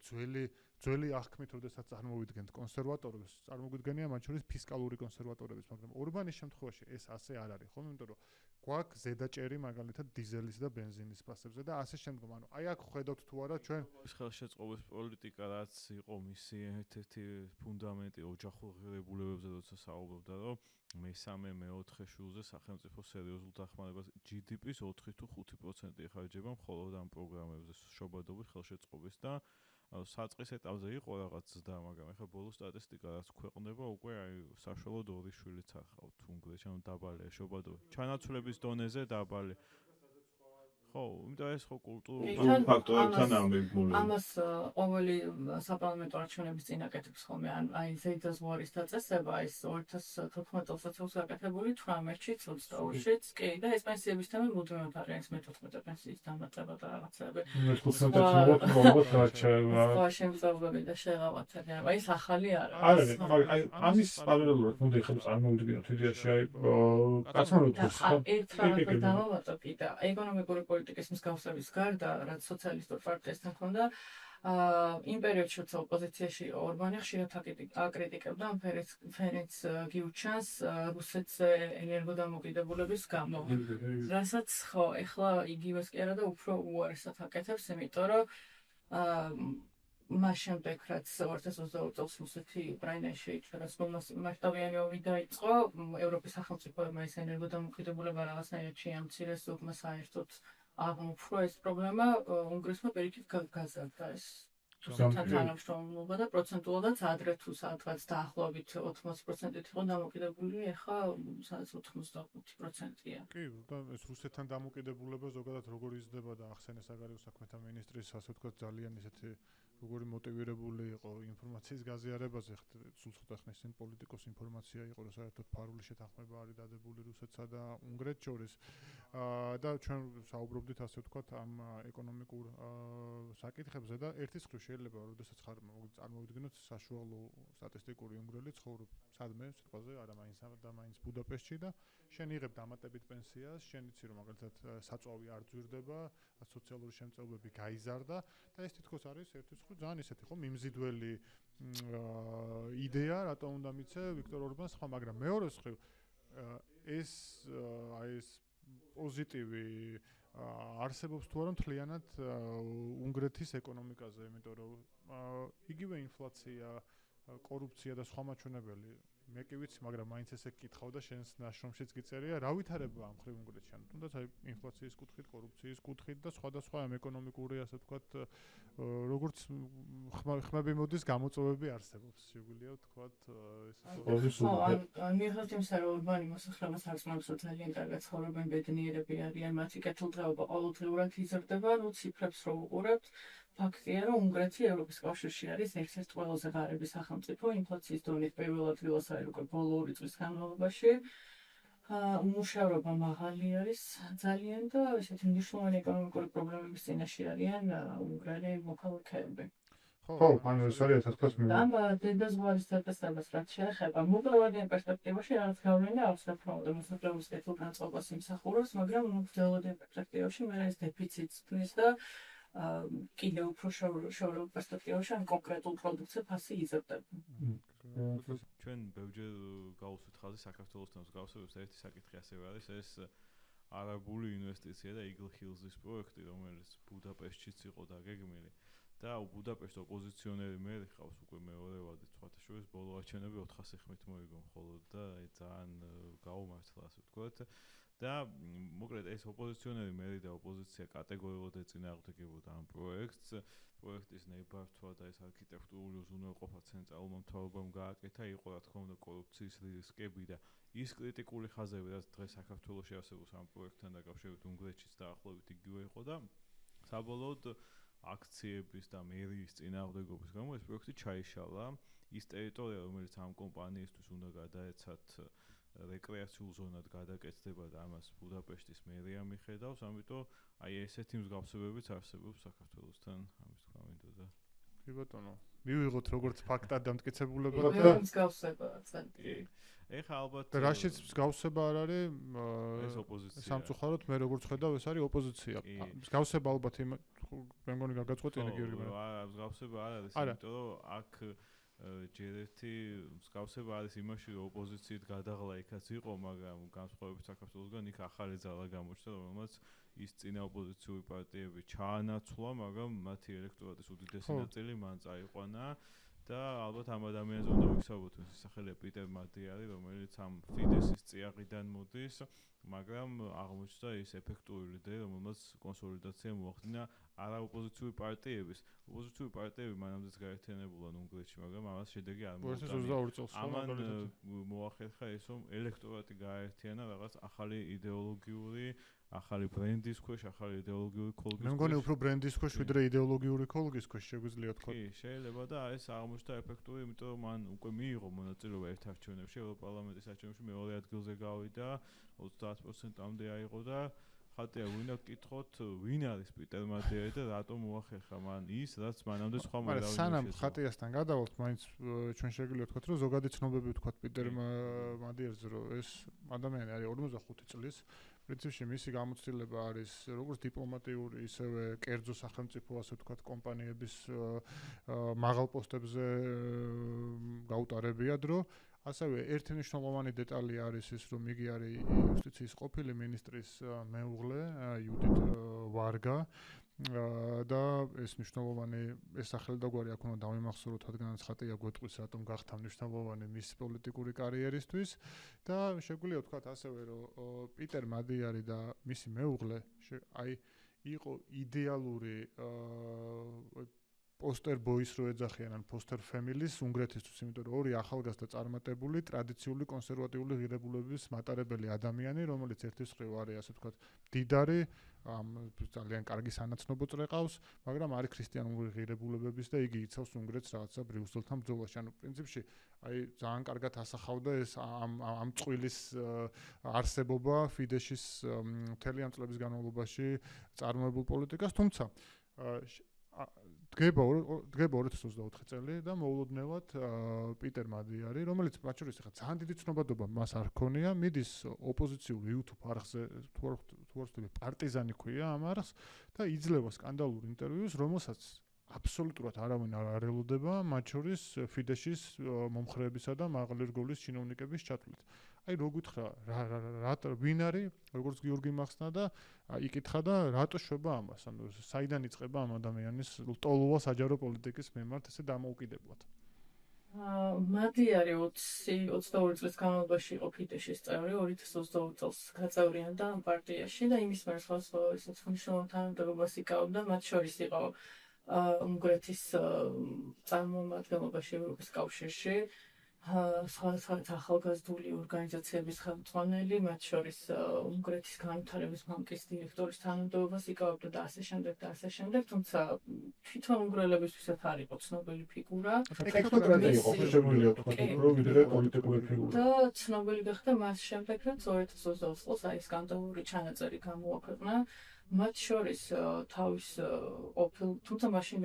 B: ძველი აღქმით როდესაც წარმოვიდგენთ კონსერვატორებს, წარმოგვიდგენია მათ შორის ფისკალური კონსერვატორების, მაგრამ ურბანის შემთხვევაში ეს ასე არ არის, ხო? იმიტომ რომ გვაქვს ზედაჭერი მაგალითად დიზელის და ბენზინის ფასებზე და ასე შემდგომ. ანუ აი აქ ხედავთ თუ არა ჩვენ
A: ხელშეწყობის პოლიტიკა რაც იყო მისი ერთ-ერთი ფუნდამენტი ოჯახურ ღირებულებებზე, როცა საუბრობდა, რომ მესამე, მეოთხე შვილზე სახელმწიფო სერიოზულ დახმარებას GDP-ს 4 თუ 5% ეხარჯება მხოლოდ ამ პროგრამებზე შობადობის ხელშეწყობის და საწყის ეტაპზე იყო რაღაც ზრდა, მაგრამ ეხლა ბოლო სტატისტიკა რაც ქვეყნდება, უკვე აი საშუალოდ 2 შვილიც არ ხავთ უნგრეთში, ანუ დაბალია შობადობა. ჩანაცვლების დონეზე დაბალი. ხო, იმიტომ ეს ხო კულტურული
C: თან-
D: ფაქტორებთან
C: ამას-
D: ამიგმული.
C: ამას ყოველი საპარლამენტო არჩევნების წინ აკეთებს ხოლმე, აი ზეიდას ვარის დაწესება, ის 2014 წელსაც გაკეთებული 18-ში, 22-შიც, კი, და ეს პენსიების თემა მუდმივად არის, მე 14 პენსიის დამატება და რაღაცები.
D: მე 15 მოგოთ გაჩერება.
C: სხვა შემწეობები და შეღავათები, აი ეს ახალი არ
D: არის, აი ამის პარალელურად უნდა იხილო წარმოვიდგინოთ იდეაში აი კაცმა რო
C: და ერთ რაღაცას დავამატო კი და ეკონომიკური პოლიტიკის მსგავსების გარდა, რაც სოციალისტურ პარტიასთან ჰქონდა, იმ პერიოდში, როცა ოპოზიციაში იყო ორბანი, ხშირად აკრიტიკებდა ფერენც გიუჩანს რუსეთზე ენერგოდამოკიდებულების გამო. რასაც ხო, ეხლა იგივეს კი არა და უფრო უარესად აკეთებს, იმიტომ რომ მას შემდეგ, რაც 2022 წელს რუსეთი უკრაინაში შეიჭრა, მასშტაბიანი ომი დაიწყო, ევროპის სახელმწიფოებმა ეს ენერგოდამოკიდებულება რაღაცნაირად შეამცირეს, უკმა საერთოდ აღმოფხვრა ეს პრობლემა, უნგრეთმა პირიქით გაზარდა ეს თანამშრომლობა და პროცენტულადაც ადრე თუ სადღაც დაახლოებით 80%-ით იყო დამოკიდებული, ეხლა სადაც 85%-ია.
B: კი, და ეს რუსეთთან დამოკიდებულება ზოგადად როგორ იზრდება და ახსენეს საგარეო საქმეთა მინისტრის, ასე ვთქვათ, ძალიან ისეთი როგორი მოტივირებული იყო ინფორმაციის გაზიარებაზე, სულ ცოტა ხნის წინ პოლიტიკოს ინფორმაცია იყო, რომ საერთოდ ფარული შეთანხმება არის დადებული რუსეთსა და უნგრეთს შორის. და ჩვენ საუბრობდით, ასე ვთქვათ, ამ ეკონომიკურ საკითხებზე და ერთის მხრივ შეიძლება, როდესაც ხარ წარმოვიდგინოთ საშუალო სტატისტიკური უნგრელი ცხოვრობ სადმე, სიტყვაზე, არა მაინც და მაინც ბუდაპეშტში და შენ იღებ დამატებით პენსიას, შენ იცი რომ მაგალითად საწვავი არ ძვირდება, სოციალური შემწეობები გაიზარდა და ეს თითქოს არის ერთის მხრივ ძალიან ისეთი ხო მიმზიდველი იდეა, რატომ უნდა მიცე ვიქტორ ორბანს, ხო, მაგრამ მეორეს მხრივ ეს პოზიტივი არსებობს თუ არა მთლიანად უნგრეთის ეკონომიკაზე, იმიტომ რომ იგივე ინფლაცია, კორუფცია და სხვა მაჩვენებელი მე კი ვიცი, მაგრამ მაინც ესე გკითხავ და შენს ნაშრომშიც გიწერია, რა ვითარება ამ მხრივ უნგრეთში, ანუ თუნდაც აი ინფლაციის კუთხით, კორუფციის კუთხით და სხვადასხვა ამ ეკონომიკური, ასე ვთქვათ, როგორც ხმები მოდის გამოწვევები არსებობს, შეგვიძლია ვთქვათ, ეს
C: მიუხედავად იმისა, რომ ორბანი მოსახლეობას არ წმობს, რომ ძალიან კარგად ცხოვრობენ, ბედნიერები არიან, მათი კეთილდღეობა ყოველდღიურად იზრდება, ნუ ციფრებს რო უყურებთ, ფაქტია, რომ უნგრეთი ევროპის კავშირში არის ერთ-ერთი ყველაზე ღარიბი სახელმწიფო, ინფლაციის დონით პირველ ადგილას არის უკვე ბოლო 2 წლის განმავლობაში. უმუშევრობა მაღალი არის ძალიან და ესეთი მნიშვნელოვანი ეკონომიკური პრობლემების წინაშე არიან უნგრელი მოქალაქეები.
D: ხო, ანუ ეს არის თითქოს
C: ამ დედაზღვარის დაწესებას რაც შეეხება, მოკლევადიან პერსპექტივაში რაღაც გავლენა აქვს რა მოსახლეობის კეთილგანწყობას იმსახურებს, მაგრამ გრძელვადიან პერსპექტივაში მე ეს დეფიციტს ქმნის და კიდევ უფრო შორეულ პერსპექტივაში ან კონკრეტულ პროდუქტზე ფასი იზრდება.
A: ჩვენ ბევრჯერ გავუსვით ხაზი საქართველოსთან მსგავსებას, ერთი საკითხი ასევე არის ეს არაბული ინვესტიცია და Eagle Hills-ის პროექტი, რომელიც ბუდაპეშტშიც იყო დაგეგმილი. და ბუდაპეშტ ოპოზიციონერი მერი ხავს უკვე მეორე ვადით, სხვათა შორის ბოლო არჩევნები 400 ხმით მოიგო მხოლოდ და ძალიან გაუმართლა, ასე ვთქვათ. და მოკლედ ეს ოპოზიციონერი მერი და ოპოზიცია კატეგორიულად ეწინააღმდეგებოდა ამ პროექტს. პროექტის ნებართვა და ეს არქიტექტურული უზრუნველყოფა ცენტრალურმა მთავრობამ გააკეთა, იყო რა თქმა უნდა კორუფციის რისკები და ის კრიტიკული ხაზები, რაც დღეს საქართველოში არსებობს ამ პროექტთან დაკავშირებით, უნგრეთშიც დაახლოებით იგივე იყო და საბოლოოდ აქციების და მერიის წინააღმდეგობის გამო ეს პროექტი ჩაიშალა. ის ტერიტორია, რომელიც ამ კომპანიისთვის უნდა გადაეცათ რეკრეაციულ ზონად გადაკეთდება და ამას ბუდაპეშტის მერია მიხედავს, ამიტომ აი ესეთი მსგავსებებიც არსებობს საქართველოსთან, ამის თქვა მინდოდა.
B: კი ბატონო, მივიღოთ როგორც ფაქტად დამტკიცებულება
C: და მსგავსება ცენტრი.
A: ეხლა ალბათ
B: და რაშიც მსგავსება არ არის
A: ეს ოპოზიცია.
B: სამწუხაროდ მე როგორც ხედავ, ეს არის ოპოზიცია. მსგავსება ალბათ მე მგონი გაგაწყვეტინა გიორგი მე.
A: მსგავსება არ არის, იმიტომ რომ აქ ჯერ ერთი მსგავსება არის იმაში, რომ ოპოზიციით გადაღლა იქაც იყო, მაგრამ განსხვავებით საქართველოსგან იქ ახალი ძალა გამოჩნდა, რომელმაც ის წინა ოპოზიციური პარტიები ჩაანაცვლა, მაგრამ მათი ელექტორატის უდიდესი ნაწილი მან წაიყვანა და ალბათ ამ ადამიანზე უნდა ვისაუბროთ, ის სახელია პიტერ მადიარი, რომელიც ამ ფიდესის წიაღიდან მოდის მაგრამ აღმოჩნდა ის ეფექტური ლიდერი, რომელმაც კონსოლიდაცია მოახდინა არა ოპოზიციური პარტიები მანამდეც გაერთიანებულან უნგრეთში, მაგრამ ამას შედეგი არ
B: მოახდინა.
A: ამან მოახერხა ის, რომ ელექტორატი გააერთიანა რაღაც ახალი იდეოლოგიური ახალი ბრენდის ქვეშ, ახალი იდეოლოგიური კოლგის.
B: მე მგონი უფრო ბრენდის ქვეშ ვიდრე იდეოლოგიური კოლგის ქვეშ შეგვიძლია თქვა.
A: კი, შეიძლება და ეს აღმოჩნდა ეფექტური, იმიტომ რომ მან უკვე მიიღო მონაწილეობა ერთ არჩევნებში, ევროპარლამენტის არჩევნებში მეორე ადგილზე გავიდა, 30%-მდე აიღო და ხატია ვინა გკითხოთ, ვინ არის პიტერ მადიერი და რატომ მოახერხა მან ის, რაც მანამდე სხვა მორავინე.
B: მაგრამ სანამ ხატიასთან გადავალთ, მაინც ჩვენ შეგვიძლია ვთქვათ, რომ ზოგადი ცნობები ვთქვათ პიტერ მადიერზე, რომ ეს ადამიანი არის 45 წლის. პრინციპში მისი გამოცდილება არის როგორც დიპლომატიური, ისევე კერძო სახელმწიფო, ასე ვთქვათ, კომპანიების მაღალ პოსტებზე გაუტარებია დრო. ასევე ერთი მნიშვნელოვანი დეტალი არის ის, რომ იგი არის იუსტიციის ყოფილი მინისტრის მეუღლე, იუდით ვარგა. და ეს მნიშვნელოვანი ეს სახელდაგვარი აქ უნდა დავიმახსოვროთ, რადგანაც ხატია გვეტყვის, რატომ გახდა მნიშვნელოვანი მის პოლიტიკური კარიერისთვის და შეგვიძლია ვთქვათ ასევე, რომ პიტერ მადიარი და მისი მეუღლე იყო იდეალური poster boys რო ეძახიან ან poster families უნგრეთისთვის, იმიტომ რომ ორი ახალგაზრდა წარმატებული ტრადიციული კონსერვატიული ღირებულებების მატარებელი ადამიანი, რომელიც ერთის მხრივ არის, ასე ვთქვათ, დიდარი, ძალიან კარგი სანაცნობო წრეყავს, მაგრამ არის ქრისტიანული ღირებულებების და იგი იცავს უნგრეთს რაღაცა ბრიუსელთან ბრძოლაში. ანუ პრინციპში ძალიან კარგად ასახავდა ეს ამ წვილის არსებობა ფიდეშის მთელი ამ წლების განმავლობაში წარმოებულ პოლიტიკას, თუმცა დგება 2024 წელი და მოულოდნელად პიტერ მადიარი, რომელიც მათ შორის ახლა ძალიან დიდი ცნობადობა მას არ ჰქონია, მიდის ოპოზიციურ YouTube არხზე, თუ არ პარტიზანი ქვია ამ არხს და იძლევა სკანდალურ ინტერვიუს, რომელსაც აბსოლუტურად არავინ არ ელოდება, მათ შორის ფიდეშის მომხრეებისა და მაღალი რგოლის ჩინოვნიკების ჩათვლით. აი რო გითხრა, ვინ არის, როგორც გიორგი მახსნა და იკითხა და რატო შვება ამას, ანუ საიდან იწყება ამ ადამიანის ლტოლვა საჯარო პოლიტიკის მიმართ ესე დამოუკიდებლად.
C: მადიარი 22 წლის განმავლობაში იყო ფიდეშის წევრი, 2022 წელს გაწევრიანდა ამ პარტიაში და იმის მიერ სხვადასხვა ისეთ მნიშვნელოვან თანამდებობას იკავებდა, მათ შორის იყო უნგრეთის წარმომადგენლობაში ევროპის კავშირში, სხვადასხვა ახალგაზრდული ორგანიზაციების ხელმძღვანელი, მათ შორის უნგრეთის განვითარების ბანკის დირექტორის თანამდებობას იკავებდა და ასე შემდეგ, თუმცა თვითონ უნგრელებისთვისაც არ იყო ცნობილი ფიგურა.
D: ტექნოკრატი იყო, შეგვიძლია ვთქვათ, რომ ვიდრე პოლიტიკური ფიგურა.
C: და ცნობილი გახდა მას შემდეგ, რაც 2022 წელს აი სკანდალური ჩანაწერი გამოაქვეყნა. მათ შორის თავის თუმცა მაშინ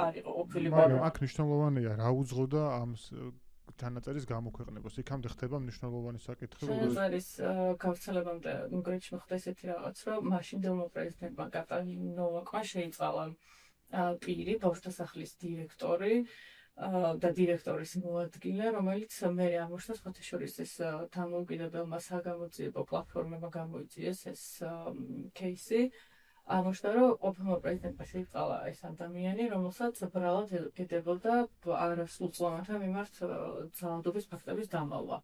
C: არ იყო ოფილი,
B: მაგრამ აქ მნიშვნელოვანია რა უძღოდა ამ ჩანაწერის გამოქვეყნებას. იქამდე ხდება მნიშვნელოვანი საკითხი.
C: ჩანაწერის გავრცელებამდე უნგრეთში მოხდა ესეთი რაღაც, რომ მაშინდელმა პრეზიდენტმა კატალინოვაკმა შეიწყალა პირი, ბავშვთა სახლის დირექტორი და დირექტორის მოადგილე, რომელიც მე აღმოჩნდა სხვათა შორის ეს დამოუკიდებელმა საგამოძიებო პლატფორმებმა გამოიწვიეს ეს кейსი. აღმოჩნდა, რომ ყოფილმა პრეზიდენტმა შეიწყალა ეს ადამიანი, რომელსაც ბრალად ეკიდებოდა არასრულწლოვანთა მიმართ ძალადობის ფაქტების დამალვა.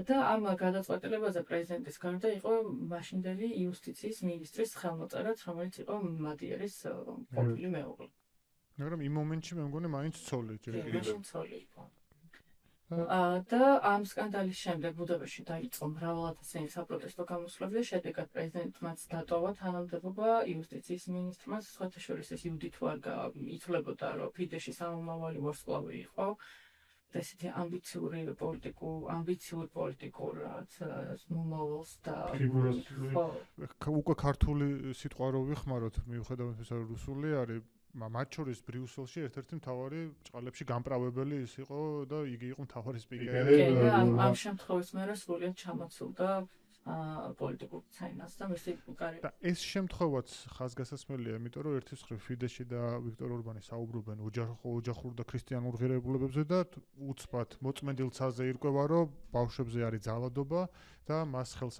C: და ამ გადაწყვეტილებაზე პრეზიდენტის გარდა იყო მაშინდელი იუსტიციის მინისტრის ხელმოწერაც, რომელიც იყო მადიერის ყოფილი მეუღლე.
B: მაგრამ იმ მომენტში მე მგონი მაინც ცოლი ჯერ
C: კიდევ და ამ სკანდალის შემდეგ ბუდაპეშტში დაიწყო მრავალათასიანი საპროტესტო გამოსვლები და შედეგად პრეზიდენტმაც დატოვა თანამდებობა იუსტიციის მინისტრმაც, სხვათა შორის ეს იუდით ვარგა ითვლებოდა, რომ ფიდეშის ამომავალი ვარსკვლავი იყო. ესეთი ამბიციური პოლიტიკურ მომავალს და
B: უკვე ქართული სიტყვა რო ვიხმაროთ, მიუხედავად იმისა, რომ რუსული არის, მათ შორის ბრიუსელში ერთ-ერთი მთავარი ბრჭყალებში გამправებელი ის იყო და იგი იყო მთავარი სპიკერი.
C: ამ შემთხვევაში მე სრულიად ჩამოცულდა პოლიტიკურ ცენას და მისი კარიერა.
B: და ეს შემთხვევაც ხაზგასასმელია, იმიტომ რომ ერთის მხრივ ფიდეში და ვიქტორ ორბანი საუბრობენ ოჯახურ და ქრისტიანულ ღირებულებებზე და უცბად მოწმენდილ ცაზე ირკვევა, რომ ბავშვებზე არის ძალადობა და მას ხელს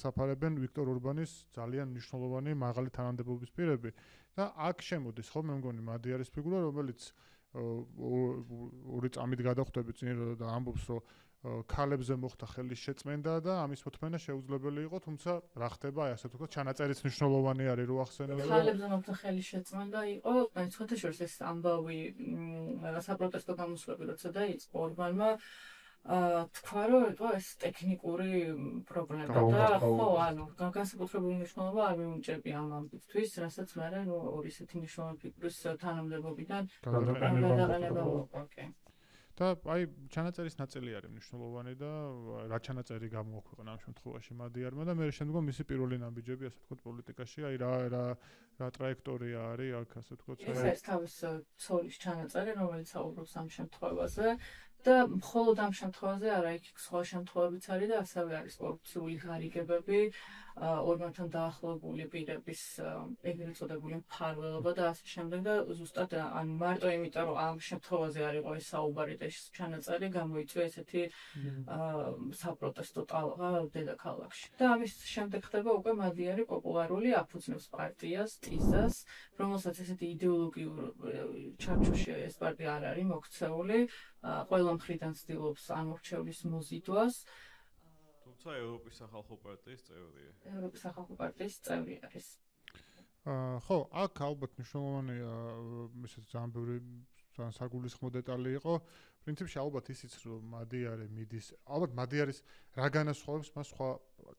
B: აფარებენ ვიქტორ ორბანის ძალიან მნიშვნელოვანი მაღალი თანამდებობის პირები. და აქ შემოდის ხო მე მგონი მადიარის ფიგურა, რომელიც ორი წამით გადახვდები წინ და ამბობს, რომ ქალებზე მოხდა ხელის შეწმენდა და ამის მოთმენა შეუძლებელი იყო, თუმცა რა ხდება, აი ასე ვთქვათ, ჩანაწერიც მნიშვნელოვანი არის რო ახსენებო.
C: ქალებზე მოხდა ხელის შეწმენდა იყო, აი სხვათაშორის ეს ამბავი საპროტესტო გამოსვლები როცა დაიწყო ორბანმა თქვა რომ იყო ეს ტექნიკური პრობლემა და ხო ანუ განსაკუთრებული მნიშვნელობა არ მიუნჭები ამ ამბისთვის, რასაც მე ორი ისეთი მნიშვნელოვანი ფიგურის თანამდებობიდან გადაყენება ოკეი.
B: და აი ჩანაწერის ნაწილი არის მნიშვნელოვანი და რა ჩანაწერი გამოაქვეყნა ამ შემთხვევაში მადიარმა და მე შემდგომ მისი პირველი ნაბიჯები ასე ვთქვათ პოლიტიკაში, აი რა ტრაექტორია არის აქ ასე ვთქვათ.
C: ეს თავის ცოლის ჩანაწერი, რომელიც საუბრობს ამ შემთხვევაზე და მხოლოდ ამ შემთხვევაზე არა, იქ სხვა შემთხვევებიც არის და ასევე არის კორუფციული ღარიგებები, ორბანთან დაახლოებული პირების ეგრეთ წოდებული მფარველობა და ასე შემდეგ და ზუსტად ან მარტო იმიტომ რომ ამ შემთხვევაზე არ იყო ეს საუბარი და ეს ჩანაწერი გამოიწვია ესეთი საპროტესტო ტალღა დედაქალაქში. და ამის შემდეგ ხდება უკვე მადიარი პოპულარული აფუძნებს პარტიას, ტიზას, რომელსაც ესეთი იდეოლოგიურ ჩარჩოში ეს პარტია არ არის მოქცეული, ყველა მხრიდან ცდილობს ამორჩევლის მოზიდვას.
A: თუმცა ევროპის სახალხო პარტიის წევრია.
C: ევროპის სახალხო პარტიის წევრი არის.
B: ხო, აქ ალბათ მნიშვნელოვანია ისეთ ძალიან ბევრი ძალიან საგულისხმო დეტალი იყო. პრინციპში ალბათ ისიც რომ მადიარი მიდის, ალბათ მადიარის რა განასხვავებს მას სხვა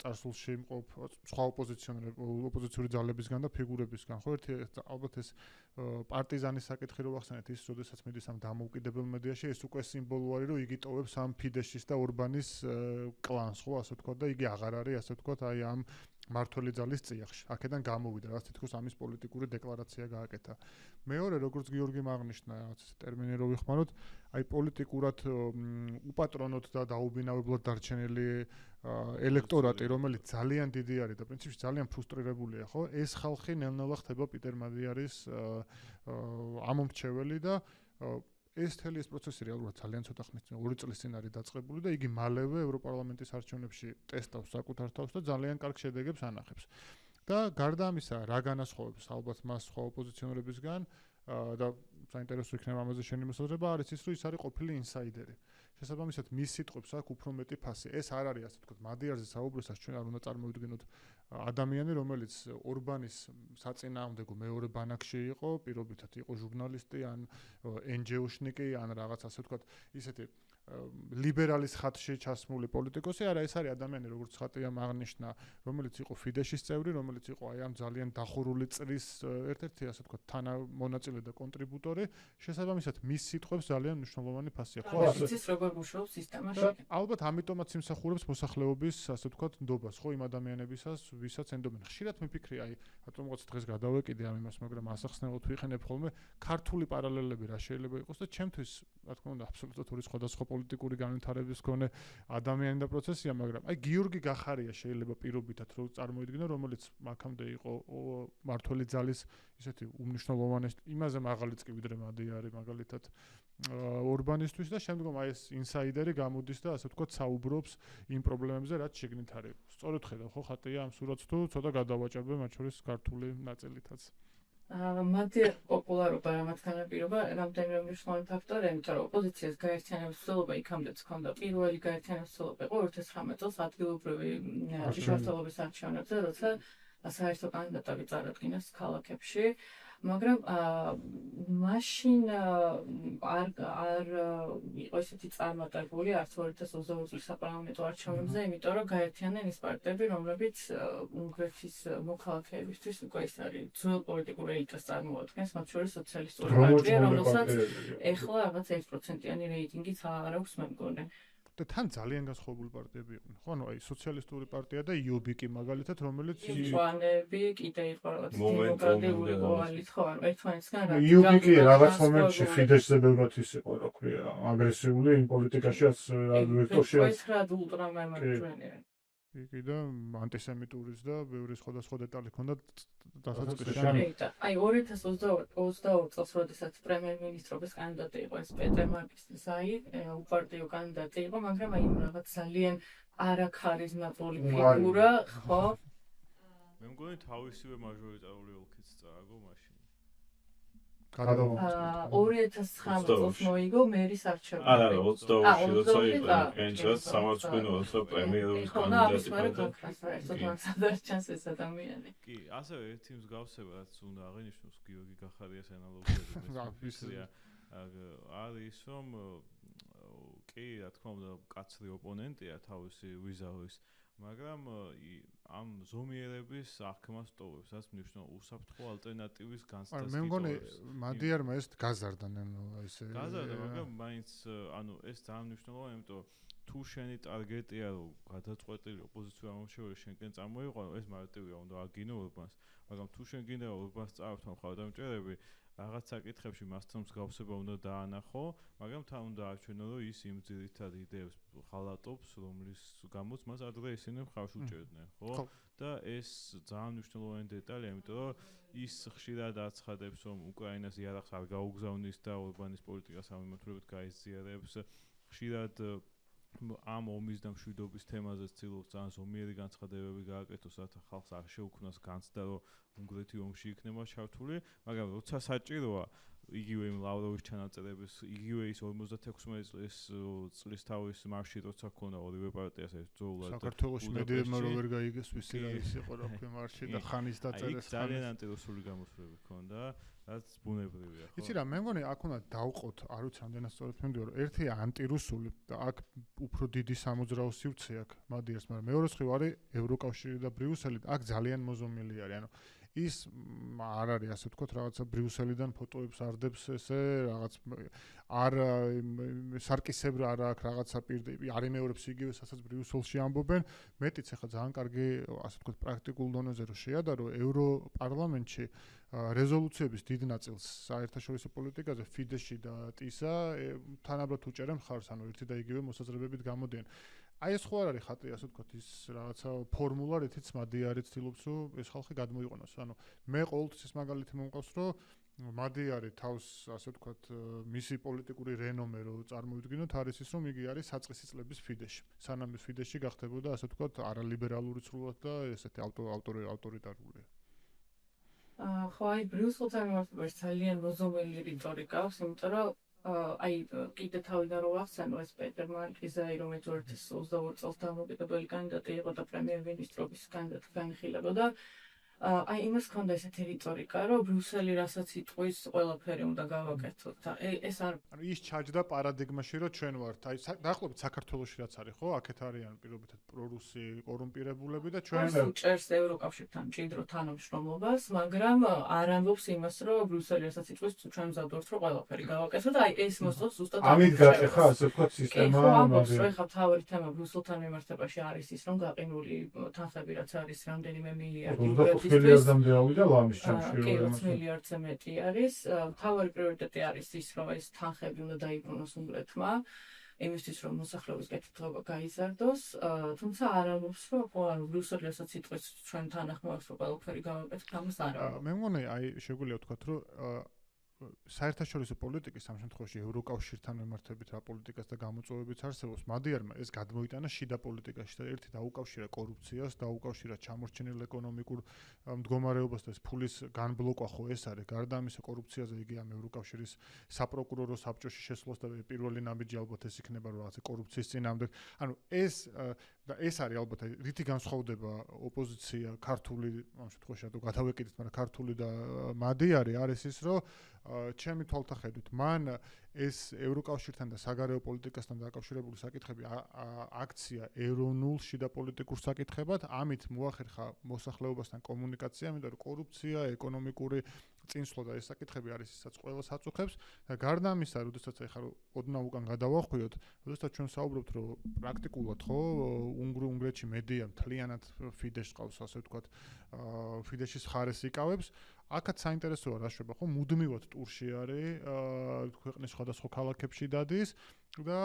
B: წარსულში იმყოფ სხვა ოპოზიციური ძალებისგან და ფიგურებისგან. ხო, ერთი ალბათ ეს პარტიზანის საკითხი რო ვახსენეთ, ის როდესაც მიდის ამ დამოუკიდებელ მედიაში, ეს უკვე სიმბოლო არის, რომ იგი ტოვებს ამ ფიდეშის და ორბანის კლანს, ხო, ასე ვთქვათ და იგი აღარ არის, ასე ვთქვათ, აი ამ მართველი ძალის წიაღში. აქედან გამოვიდა, რაც თითქოს ამის პოლიტიკური დეკლარაცია გააკეთა. მეორე, როგორც გიორგიმ აღნიშნა, რაღაც ტერმინი რო ვიხმაროთ, აი პოლიტიკურად უპატრონოთ და დაუბინავებლად დარჩენილი ელექტორატი, რომელიც ძალიან დიდი არის და პრინციპში ძალიან ფრუსტრირებულია, ხო? ეს ხალხი ნელ-ნელა ხდება პიტერ მადიარის ამომრჩეველი და ეს მთელი ეს პროცესი რეალურად ძალიან ცოტა ხნის წინ 2 წლის წინ არის დაწყებული და იგი მალევე ევროპარლამენტის არჩევნებში ტესტავს საკუთარ თავს და ძალიან კარგ შედეგებს ანახებს. და გარდა ამისა, რა განასხვავებს ალბათ მას სხვა ოპოზიციონერებისგან და საინტერესო იქნება ამაზე შენი მოსაზრება, არის ის, რომ ის არის ყოფილი ინსაიდერი. შესაბამისად, მის სიტყვებს აქვს უფრო მეტი ფასი. ეს არ არის ასე ვთქვათ, მადიარზე საუბრისას ჩვენ არ უნდა წარმოვიდგინოთ ადამიანი, რომელიც ორბანის საწინააღმდეგო მეორე ბანაკში იყო, პირობითად იყო ჟურნალისტი ან NGO-შნიკი ან რაღაც ასე ვთქვათ, ისეთი ლიბერალის ხატში ჩასმული პოლიტიკოსი, არა, ეს არის ადამიანი, როგორც ხატიამ აღნიშნა, რომელიც იყო ფიდეშის წევრი, რომელიც იყო აი ამ ძალიან დახურული წრის ერთ-ერთი ასე ვთქვათ თანამონაწილე და კონტრიბუტორი, შესაბამისად მის სიტყვებს ძალიან მნიშვნელოვანი ფასი აქვს.
C: ხო, ის როგორ მუშაობს სისტემაში?
B: ალბათ ამიტომაც იმსახურებს მოსახლეობის ასე ვთქვათ ნდობას, ხო, იმ ადამიანებისას, ვისაც ენდობენ. ხშირად მიფიქრი, აი, რატომღაც დღეს გადავეკიდე ამ იმას, მაგრამ ასახსნელად ვიხენებ ხოლმე ქართული პარალელები რა შეიძლება იყოს და ჩემთვის, რა თქმა უნდა, აბსოლუტურად ორი სხვადასხვა პოლიტიკური განვითარების მქონე ადამიანი და პროცესია, მაგრამ აი გიორგი გახარია შეიძლება პირობითად რომ წარმოიდგინო, რომელიც აქამდე იყო მართველი ძალის ისეთი უმნიშვნელოვანესი, იმაზე მაღალიც კი ვიდრე მადიარი მაგალითად ორბანისტვის და შემდგომ აი ეს ინსაიდერი გამოდის და ასე ვთქვათ საუბრობს იმ პრობლემებზე, რაც შეგნით არის. სწორედ ხედავ ხო ხატია ამ სურათს თუ ცოტა გადავაჭერბე მათ შორის ქართული ნაწილითაც.
C: მადიარ პოპულარობა რამაც განაპირობა რამდენიმე მნიშვნელოვანი ფაქტორია, იმიტომ რომ ოპოზიციას გაერთიანების ცდილობა იქამდეც ჰქონდა. პირველი გაერთიანების ცდილობა იყო 2019 წელს ადგილობრივი შეერთებების არჩევნებზე, როცა საერთო კანდიდატები წარადგინეს ქალაქებში, მაგრამ მაშინ არ იყო ისეთი წარმატებული არც 2022 წლის საპარლამენტო არჩევნებზე, იმიტომ რომ გაერთიანდნენ ის პარტიები, რომლებიც უნგრეთის მოქალაქეებისთვის უკვე ის არის ძველ პოლიტიკურ ელიტას წარმოადგენს, მათ შორის სოციალისტური პარტია, რომელსაც ეხლა რაღაც 1%-იანი რეიტინგიც არ აქვს მე მგონი.
B: და თან ძალიან განსხვავებული პარტიები იყვნენ. ხო, ანუ აი სოციალისტური პარტია და იობიკი მაგალითად, რომელიც
C: იუანები კიდე იყო რაღაც დემოკრატიული კოალიცია, ხო, ანუ ერთმანეთსგან რა.
D: იობიკი რაღაც მომენტში ფიდეშზე ბევრად ის იყო, რა ქვია, აგრესიული იმ პოლიტიკაშიაც ვექტორშიაც.
C: ეს რა ულტრამემარჯვენია.
B: იგი და ანტისემიტურის და ბევრი სხვადასხვა დეტალი ჰქონდა დასაწყისში.
C: აი 2022 წელს, როდესაც პრემიერ-მინისტრობის კანდიდატი იყო ეს პეტერ მარკიზაი, უპარტიო კანდიდატი იყო, მაგრამ აი რაღაც ძალიან არაქარიზმატული ფიგურა, ხო?
A: მე მგონი თავისივე მაჟორიტარული ოლქიც წააგო მაშინ.
C: 2019 წელს მოიგო მერის არჩევნები.
A: არა, 22-ში როცა იყო ენჯას სამარცხვინოა პრემიერული
C: ადამიანი.
A: კი, ასევე ერთი მსგავსება რაც უნდა აღინიშნოს გიორგი გახარიას ანალოგიაზე. არის რომ კი, რა თქმა უნდა, კაცრი ოპონენტია თავისი ვიზავის, მაგრამ ამ ზომიერების აღქმას ტოვებს, რაც მნიშვნელოვანია უსაფრთხო ალტერნატივის განცდას.
B: მე მგონი მადიარმა ეს გაზარდა ესე.
A: გაზარდა, მაგრამ მაინც ეს ძალიან მნიშვნელოვანია, იმიტომ თუ შენი ტარგეტია რომ გადაწყვეტილი ოპოზიციური ამომრჩეველი შენკენ წამოიყვანო, ეს მარტივია, უნდა აგინო ორბანს, მაგრამ თუ შენ გინდა ორბანს წავთან მხარდამჭერები, რაღაც საკითხებში მასთან მსგავსება უნდა დაანახო, მაგრამ თან უნდა არჩენო, რომ ის იმ ძირითად იდეებს ხალატობს, რომლის გამოც მას ადრე ისინი მხარს უჭერდნენ, ხო? და ეს ძალიან მნიშვნელოვანი დეტალია, იმიტომ რომ ის ხშირად აცხადებს, რომ უკრაინას იარაღს არ გაუგზავნის და ორბანის პოლიტიკას ამემართულებით გაიზიარებს. ხშირად ამ ომის და მშვიდობის თემაზე ცდილობს ძალიან ზომიერი განცხადებები გააკეთოს, რათა ხალხს არ შეუქმნას განცდა, რომ უნგრეთი ომში იქნება ჩართული, მაგრამ როცა საჭიროა იგივე იმ ლავროვის ჩანაწერების, იგივე ის 56 წლის თავის მარში როცა ქონდა ორივე პარტიას ეს ძოულად
B: საქართველოში მედიებმა რო ვერ გაიგეს ვისი რა ის იყო რა ქვია მარში და ხანის დაწერეს
A: ძალიან ანტირუსული გამოსვლები ქონდა, რაც ბუნებრივია, ხო?
B: იცი რა, მე მგონი აქ უნდა დავყოთ, არ ვიცი ამდენად სწორად მემდია, რომ ერთია ანტირუსული და აქ უფრო დიდი სამოძრაო სივრცე აქვს მადიარს, მაგრამ მეორე მხრივ არის ევროკავშირი და ბრიუსელი, აქ ძალიან მოზომილი არის, ანუ ის არ არის ასე ვთქვათ რაღაცა ბრიუსელიდან ფოტოებს არდებს ესე რაღაც არ სარკისებრ არ აქვს რაღაცა პირდები არ იმეორებს იგივე სასაც ბრიუსელში ამბობენ მეტიც ახლა ძალიან კარგი ასე ვთქვათ პრაქტიკულ დონეზე რომ შეადარო ევროპარლამენტში რეზოლუციების დიდ ნაწილს საერთაშორისო პოლიტიკაზე ფიდეში და ტისა თანაბრად უჭერენ მხარს ანუ ერთი და იგივე მოსაზრებებით გამოდიან აი ეს ხო არ არის ხატი ასე ვთქვათ ის რაღაცა ფორმულა რითიც მადიარი ცდილობს რომ ეს ხალხი გადმოიყვანოს ანუ მე ყოველთვის ეს მაგალითი მომყავს რომ მადიარი თავს ასე ვთქვათ მისი პოლიტიკური რენომე რო წარმოვიდგინოთ არის ის რომ იგი არის საწყისი წლების ფიდეში სანამ ფიდეში გახდებოდა ასე ვთქვათ არალიბერალური ცრულად და ესეთი ავტორიტარულია
C: ხო აი ბრიუსელთან მიმართებაში ძალიან მოზომელი რიტორიკა აქვს იმიტომ რომ აი კიდე თავიდან რომ ახსენო ეს პეტერ მანკიზაი რომელიც 2022 წელს დამოუკიდებელი კანდიდატი იყო და პრემიერ-მინისტრობის კანდიდატი განიხილებოდა აი იმას ქონდა ესეთი რიტორიკა რომ ბრიუსელი რასაც იტყვის ყველაფერი უნდა გავაკეთოთ და ეს არ
B: ანუ ის ჩაჯდა პარადიგმაში რომ ჩვენ ვართ აი დაახლოებით საქართველოში რაც არის ხო აქეთ არიან პირობითად პრორუსი კორუმპირებულები და ჩვენ
C: უჭერს ევროკავშირთან მჭიდრო თანამშრომლობას მაგრამ არ ამბობს იმას რომ ბრიუსელი რასაც იტყვის ჩვენ მზად ვართ რომ ყველაფერი გავაკეთოთ აი ეს მოსწონს ზუსტად
B: ამით გაკეთე ასე ვთქვათ სისტემა
C: ამბობს რომ ეხლა თავი თემა ბრიუსელთან მიმართებაში არის ის რომ გაყინული თანხები რაც არის რამდენიმე მილიარდი
B: მილიარდამდე ავიდა ლამის ჩამში
C: კი 20 მილიარდზე მეტი არის თავი პრიორიტეტი არის ის რომ ეს თანხები უნდა დაიბრუნოს უნგრეთმა იმისთვის რომ მოსახლეობის კეთილდღეობა გაიზარდოს თუმცა არ ამბობს რომ ხო ანუ ბრიუსელისაც იტყვის ჩვენ თანახმოვართ რომ ყველაფერი გავაკეთოთ ამას არ ამბობს
B: მე მგონი აი შეგვიძლია ვთქვათ რომ საერთაშორისო პოლიტიკის ამ შემთხვევაში ევროკავშირთან მიმართებით რა პოლიტიკას და გამოწვევებიც არსებობს მადიარმა ეს გადმოიტანა შიდა პოლიტიკაში და ერთი დაუკავშირა კორუფციას დაუკავშირა ჩამორჩენილ ეკონომიკურ მდგომარეობას და ეს ფულის განბლოკვა ხო ეს არის გარდა ამისა კორუფციაზე იგი ამ ევროკავშირის საპროკურორო საბჭოში შესვლას და პირველი ნაბიჯი ალბათ ეს იქნება რომ რაღაცა კორუფციის წინააღმდეგ ანუ ეს არის ალბათ რითი განსხვავდება ოპოზიცია ქართული ამ შემთხვევაში რატო გადავეკიდეთ მაგრამ ქართული და მადიარი არის ის რომ ჩემი თვალთახედვით მან ეს ევროკავშირთან და საგარეო პოლიტიკასთან დაკავშირებული საკითხები აქცია ეროვნულ შიდა პოლიტიკურ საკითხებად ამით მოახერხა მოსახლეობასთან კომუნიკაცია იმიტომ რომ კორუფცია ეკონომიკური წინსვლა და ეს საკითხები არის ისაც ყველას აწუხებს და გარდა ამისა როდესაც ახლა ოდნავ უკან გადავახვიოთ როდესაც ჩვენ საუბრობთ რომ პრაქტიკულად ხო უნგრეთში მედია მთლიანად ფიდეშს ყავს ასე ვთქვათ ფიდეშის ხარეს იკავებს აქაც საინტერესოა რა შვება ხო მუდმივად ტურში არის ქვეყნის სხვადასხვა ქალაქებში დადის და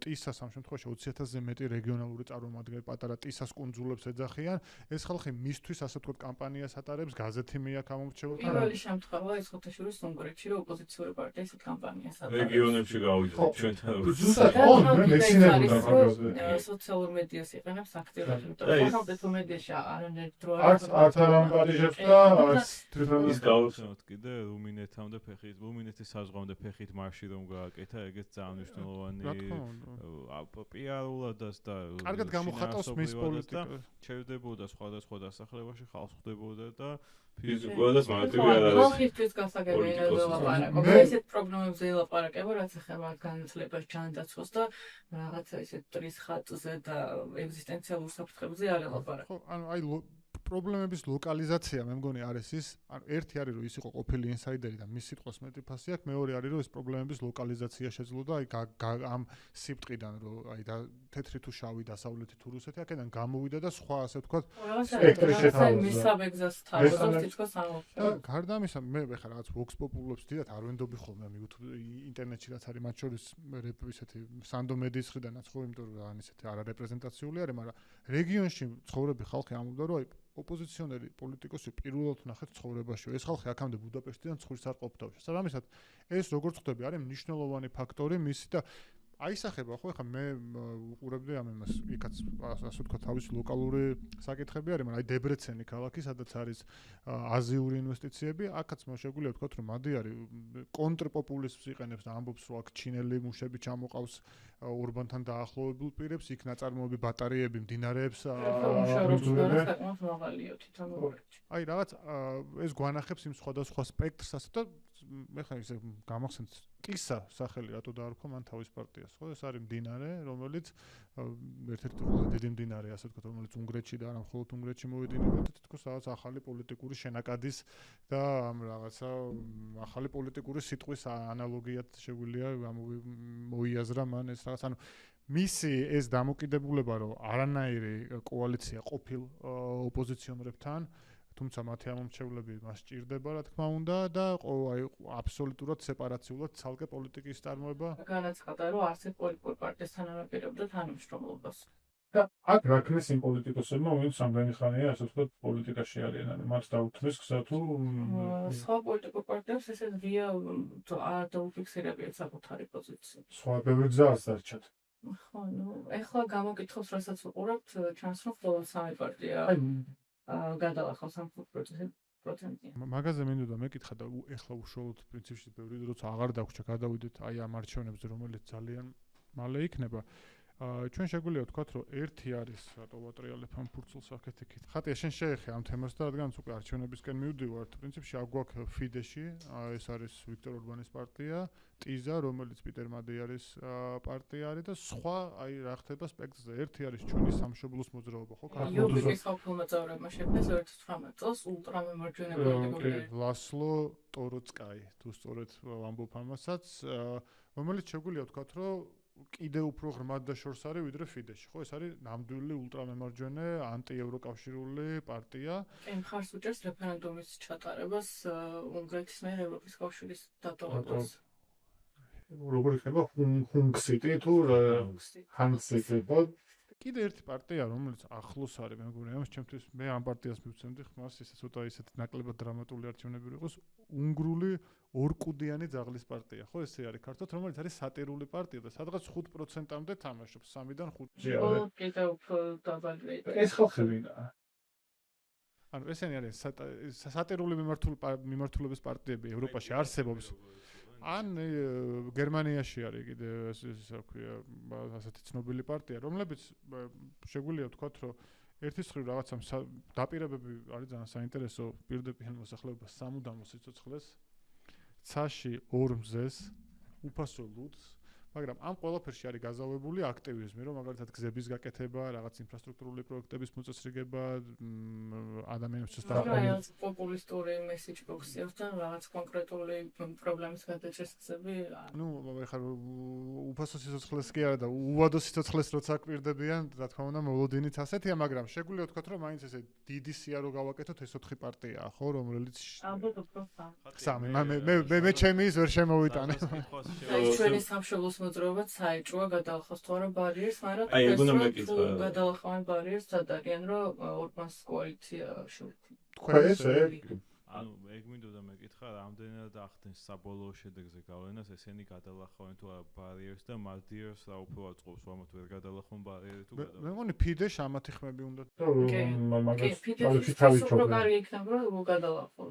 B: ტისას ამ შემთხვევაში 20,000-ზე მეტი რეგიონალური წარმომადგენელი პატარა ტისას კუნძულებს ეძახიან. ეს ხალხი მისთვის ასე ვთქვათ კამპანიას ატარებს, გაზეთი მეაქ ამომრჩეველთა.
C: პირველი შემთხვევა ეს ხუთაშორის უნგრეთში რომ ოპოზიციური პარტია ესეთ კამპანიას ატარებს.
A: რეგიონებში გავიდეთ ჩვენთან.
D: ზუსტად ხო, მე მეცინებოდა მაგაზე.
C: სოციალურ მედიას იყენებს აქტიურად, იმიტომ რომ სახელმწიფო მედიაში არანაირ დრო
D: არც არ ამპარიჟებს და არც თვითონ
A: ის გავუცნოთ კიდე რუმინეთამდე ფეხით, რუმინეთის საზღვამდე ფეხით მარში რომ გააკეთა, ეგეც ძალიან მნიშვნელოვანი პიარულადაც და
B: კარგად გამოხატავს მის პოლიტიკას.
A: ჩერდებოდა სხვადასხვა დასახლებაში, ხალხს ხვდებოდა და ფიზიკურადაც მარტივი არ არის.
C: ხალხისთვის გასაგებია ელაპარაკო. ესეთ პრობლემებზე ელაპარაკება, რაც ეხება განათლებას, ჯანდაცვას და რაღაცა ისეთ ტრის ხატზე და ეგზისტენციალურ საფრთხებზე არ ელაპარაკო.
B: ხო, ანუ აი პრობლემების ლოკალიზაცია მე მგონი არის ის, ანუ ერთი არის რომ ის იყო ყოფილი ინსაიდერი და მის სიტყვას მეტი ფასი აქვს, მეორე არის რომ ეს პრობლემების ლოკალიზაცია შეძლო და აი ამ სიბრტყიდან რომ აი და თეთრი თუ შავი დასავლეთი თუ რუსეთი აქედან გამოვიდა და სხვა ასე ვთქვათ
D: სპექტრი შეთავაზა.
C: მის საბეგზას თავაზობს თითქოს ამოვიდა.
B: გარდა ამისა მე ხარ რაღაც vox populus დიდად არ ვენდობი ხოლმე ამ YouTube ინტერნეტში რაც არის მათ შორის ესეთი სანდო მედიის ხრიდანაც ხო, იმიტომ რომ ან ესეთი არარეპრეზენტაციული არის, მაგრამ რეგიონში ცხოვრები ხალხი ამბობდა რომ აი ოპოზიციონერი პოლიტიკოსი პირველად ნახეთ ცხოვრებაში. ეს ხალხი აქამდე ბუდაპეშტიდან ცხვირს არ ყოფდა. შესაბამისად, ეს როგორც ხვდები, არის მნიშვნელოვანი ფაქტორი მისი და აისახება ხო, ეხლა მე უყურებდი ამ იმას, იქაც ასე ვთქვათ, თავისი ლოკალური საკითხები არის, მაგრამ აი დებრეცენი ქალაქი, სადაც არის აზიური ინვესტიციები, აქაც შეგვიძლია ვთქვათ, რომ მადი არის კონტრპოპულიზმს იყენებს და ამბობს, რომ აქ ჩინელი მუშები ჩამოყავს ურბანთან დაახლოებულ პირებს, იქ ნაწარმოები ბატარეები მდინარეებს
C: აბსოლუტურად მაღალია თვითონ.
B: აი რაღაც ეს გვანახებს იმ სხვადასხვა სპექტრს ასე და მე ხა ისე გამახსენთ ტისა სახელი რატო დაარქვა მან თავის პარტიას, ხო? ეს არის მდინარე, რომელიც ერთ-ერთი დიდი მდინარე, ასე ვთქვათ, რომელიც უნგრეთში და არა მხოლოდ უნგრეთში მოვედინება და თითქოს რაღაც ახალი პოლიტიკური შენაკადის და ამ რაღაცა ახალი პოლიტიკური სიტყვის ანალოგიად შეგვიძლია მოიაზრა მან ეს რაღაც, ანუ მისი ეს დამოკიდებულება, რომ არანაირი კოალიცია ყოფილ ოპოზიციონერებთან, თუმცა მათი ამომრჩევლები მას ჭირდება, რა თქმა უნდა, და აი აბსოლუტურად სეპარაციულად ცალკე პოლიტიკის წარმოება.
C: განაცხადა, რომ არცერთ პოლიტიკურ პარტიასთან არ აპირებდა თანამშრომლობას.
D: და აქ რა ქნეს იმ პოლიტიკოსებმა, ვინც რამდენი ხანია ასე ვთქვათ პოლიტიკაში არიან, ანუ მათ დაუთმეს გზა თუ
C: სხვა პოლიტიკურ პარტიებს ესე ღია არ დაუფიქსირებიათ საკუთარი პოზიცია.
D: სხვა ბევრი გზაა დარჩათ.
C: ხო, ნუ ეხლა გამოკითხავს, რასაც უყურებთ, ჩანს რომ მხოლოდ სამი პარტია გადალახავს ამ პროცენტია.
B: მაგაზე მინდოდა მეკითხა და ეხლა უშუალოდ პრინციპში ბევრი როცა აღარ დაგვრჩა, გადავიდეთ აი ამ არჩევნებზე, რომელიც ძალიან მალე იქნება. ჩვენ შეგვიძლია ვთქვათ, რომ ერთი არის რატო ვატრიალებ ამ ფურცელს აქეთ-იქით. ხატია, შენ შეეხე ამ თემას და რადგანაც უკვე არჩევნებისკენ მივდივართ, პრინციპში აქ გვაქვს ფიდეში, ეს არის ვიქტორ ორბანის პარტია, ტიზა, რომელიც პიტერ მადიარის პარტია არის და სხვა აი რა ხდება სპექტრზე. ერთი არის ჩვენი სამშობლოს მოძრაობა, ხო?
C: იუბიკის ყოფილმა წევრებმა შექმნეს 2018 წელს ულტრამემარჯვენე პოლიტიკური
B: ლასლო ტოროცკაი, თუ სწორედ ვამბობ ამასაც, რომელიც შეგვიძლია ვთქვათ, რომ კიდე უფრო ღრმად და შორს არის ვიდრე ფიდეში, ხო? ეს არის ნამდვილი ულტრამემარჯვენე ანტიევროკავშირული პარტია.
C: კი, მხარს უჭერს რეფერენდუმის ჩატარებას უნგრეთის მიერ ევროპის კავშირის დატოვებას.
D: როგორ იქნება ჰუნგსიტი თუ ჰანგსიტი და
B: კიდე ერთი პარტია, რომელიც ახლოს არის, მე მგონი, ამას ჩემთვის მე ამ პარტიას მივცემდი ხმას, ისე ცოტა ისეთ ნაკლებად დრამატული არჩევნები იყოს, უნგრული ორკუდიანი ძაღლის პარტია, ხო, ესე არის ქართოთ, რომელიც არის სატირული პარტია და სადღაც 5%-მდე თამაშობს, 3-დან 5-ში.
C: კიდე უფრო დაბალი.
D: ეს ხალხი ვინაა?
B: ანუ ესენი არის სატირული მიმართულების პარტიები ევროპაში არსებობს. ან გერმანიაში არის კიდე ესე ქვია ასეთი ცნობილი პარტია, რომლებიც შეგვიძლია ვთქვათ, რომ ერთის მხრივ რაღაცა დაპირებები არის ძალიან საინტერესო პირდაპირ მოსახლეობას სამუდამო სიცოცხლეს, ცაში ორ მზეს, უფასო ლუდს, მაგრამ ამ ყველაფერში არის გაზავებული აქტივიზმი, რომ მაგალითად გზების გაკეთება, რაღაც ინფრასტრუქტურული პროექტების მოწესრიგება, ადამიანებისთვის
C: რაღაც პოპულისტური მესიჯ ბოქსებს და რაღაც კონკრეტული პრობლემის გადაჭრის გზები.
B: ნუ ეხლა უფასო სიცოცხლეს კი არა და უვადო სიცოცხლეს როცა აკპირდებიან, რა თქმა უნდა, მოლოდინიც ასეთია, მაგრამ შეგვიძლია ვთქვათ, რომ მაინც ესე დიდი სია რო გავაკეთოთ, ეს 4 პარტიაა, ხო, რომელიც
C: ალბათ უფრო
B: სამი. მე ჩემი ის ვერ შემოვიტანე.
C: აი ჩვენი სამშობლოს მოძრაობაც საეჭვოა გადაალხოს თუ არა ბარიერს, მაგრამ
E: აი, ეგ უნდა მეკითხა.
C: გადაალხავენ ბარიერს, სად არიან, რომ ორბანს კოალიცია შეუქმნიან.
B: თქვენ
A: ანუ ეგ მინდოდა მეკითხა, რამდენად ახდენს საბოლოო შედეგზე გავლენას ესენი გადალახავენ თუ არა ბარიერს და მადიერს რა უფრო აწყობს, ამათ ვერ გადალახონ ბარიერი თუ გადალახონ.
B: მე მგონი ფიდეშ ამათი ხმები უნდა
C: ფიდეშის უფრო კარი იქნება, რომ გადალახონ,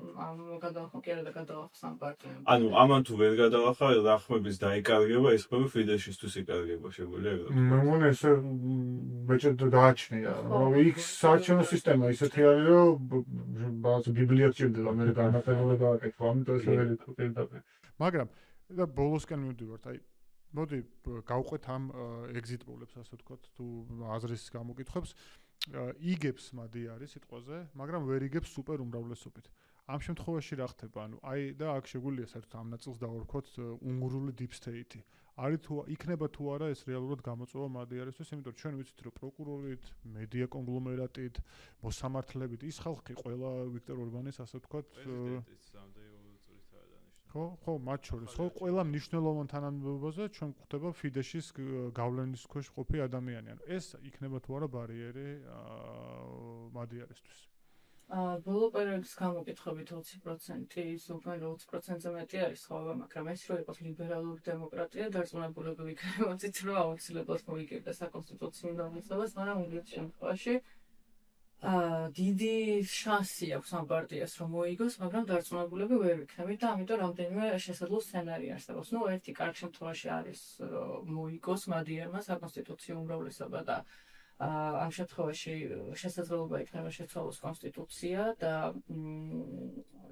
C: გადალახონ კი არა და გადალახოს ამ პარტიამ.
E: ანუ ამან თუ ვერ გადალახა, რა ხმების დაიკარგება, ეს ხმები ფიდეშისთვის იკარგება, შეგვიძლია ეგრე.
D: მე მგონი ესე ბეჭედ გააჩნია, რომ იქ საარჩევნო სისტემა ისეთი არის, რომ ბაზა ბიბლია ჭირდება მე განათლება გააკეთო, ამიტომ ესე ვერ იტყუპირდები.
B: მაგრამ და ბოლოსკენ მივდივართ, აი მოდი გავყვეთ ამ exit poll-ებს, ასე ვთქვათ, თუ აზრის გამოკითხვებს, იგებს მადიარი სიტყვაზე, მაგრამ ვერ იგებს სუპერ უმრავლესობით. ამ შემთხვევაში რა ხდება? ანუ აი და აქ შეგვიძლია საერთოდ ამ ნაწილს დავარქოთ უნგრული deep state-ი. არის თუ იქნება თუ არა ეს რეალურად გამოწვევა მადიარისთვის, იმიტომ რომ ჩვენ ვიცით რომ პროკურორით, მედია კონგლომერატით, მოსამართლებით ის ხალხი ყველა ვიქტორ ორბანის ასე ვთქვათ ხო, მათ შორის ხო ყველა მნიშვნელოვან თანამდებობაზე ჩვენ გვხვდება ფიდეშის გავლენის ქვეშ ყოფი ადამიანი. ანუ ეს იქნება თუ არა ბარიერი მადიარისთვის.
C: ბოლო პერიოდის გამოკითხებით 20%, ზოგან 20%-ზე მეტი არის ხოლმე, მაგრამ ეს რო იყოს ლიბერალური დემოკრატია, დარწმუნებულები ვიქნებოდით, რომ აუცილებლად მოიგებდა საკონსტიტუციო უმრავლესობას, მაგრამ უბრალოდ შემთხვევაში დიდი შანსი აქვს ამ პარტიას რომ მოიგოს, მაგრამ დარწმუნებულები ვერ ვიქნებით და ამიტომ რამდენიმე შესაძლო სცენარი არსებობს. ნუ ერთი კარგ შემთხვევაში არის რომ მოიგოს მადიერმა საკონსტიტუციო უმრავლესობა და ამ შემთხვევაში შესაძლებლობა იქნება შეცვალოს კონსტიტუცია და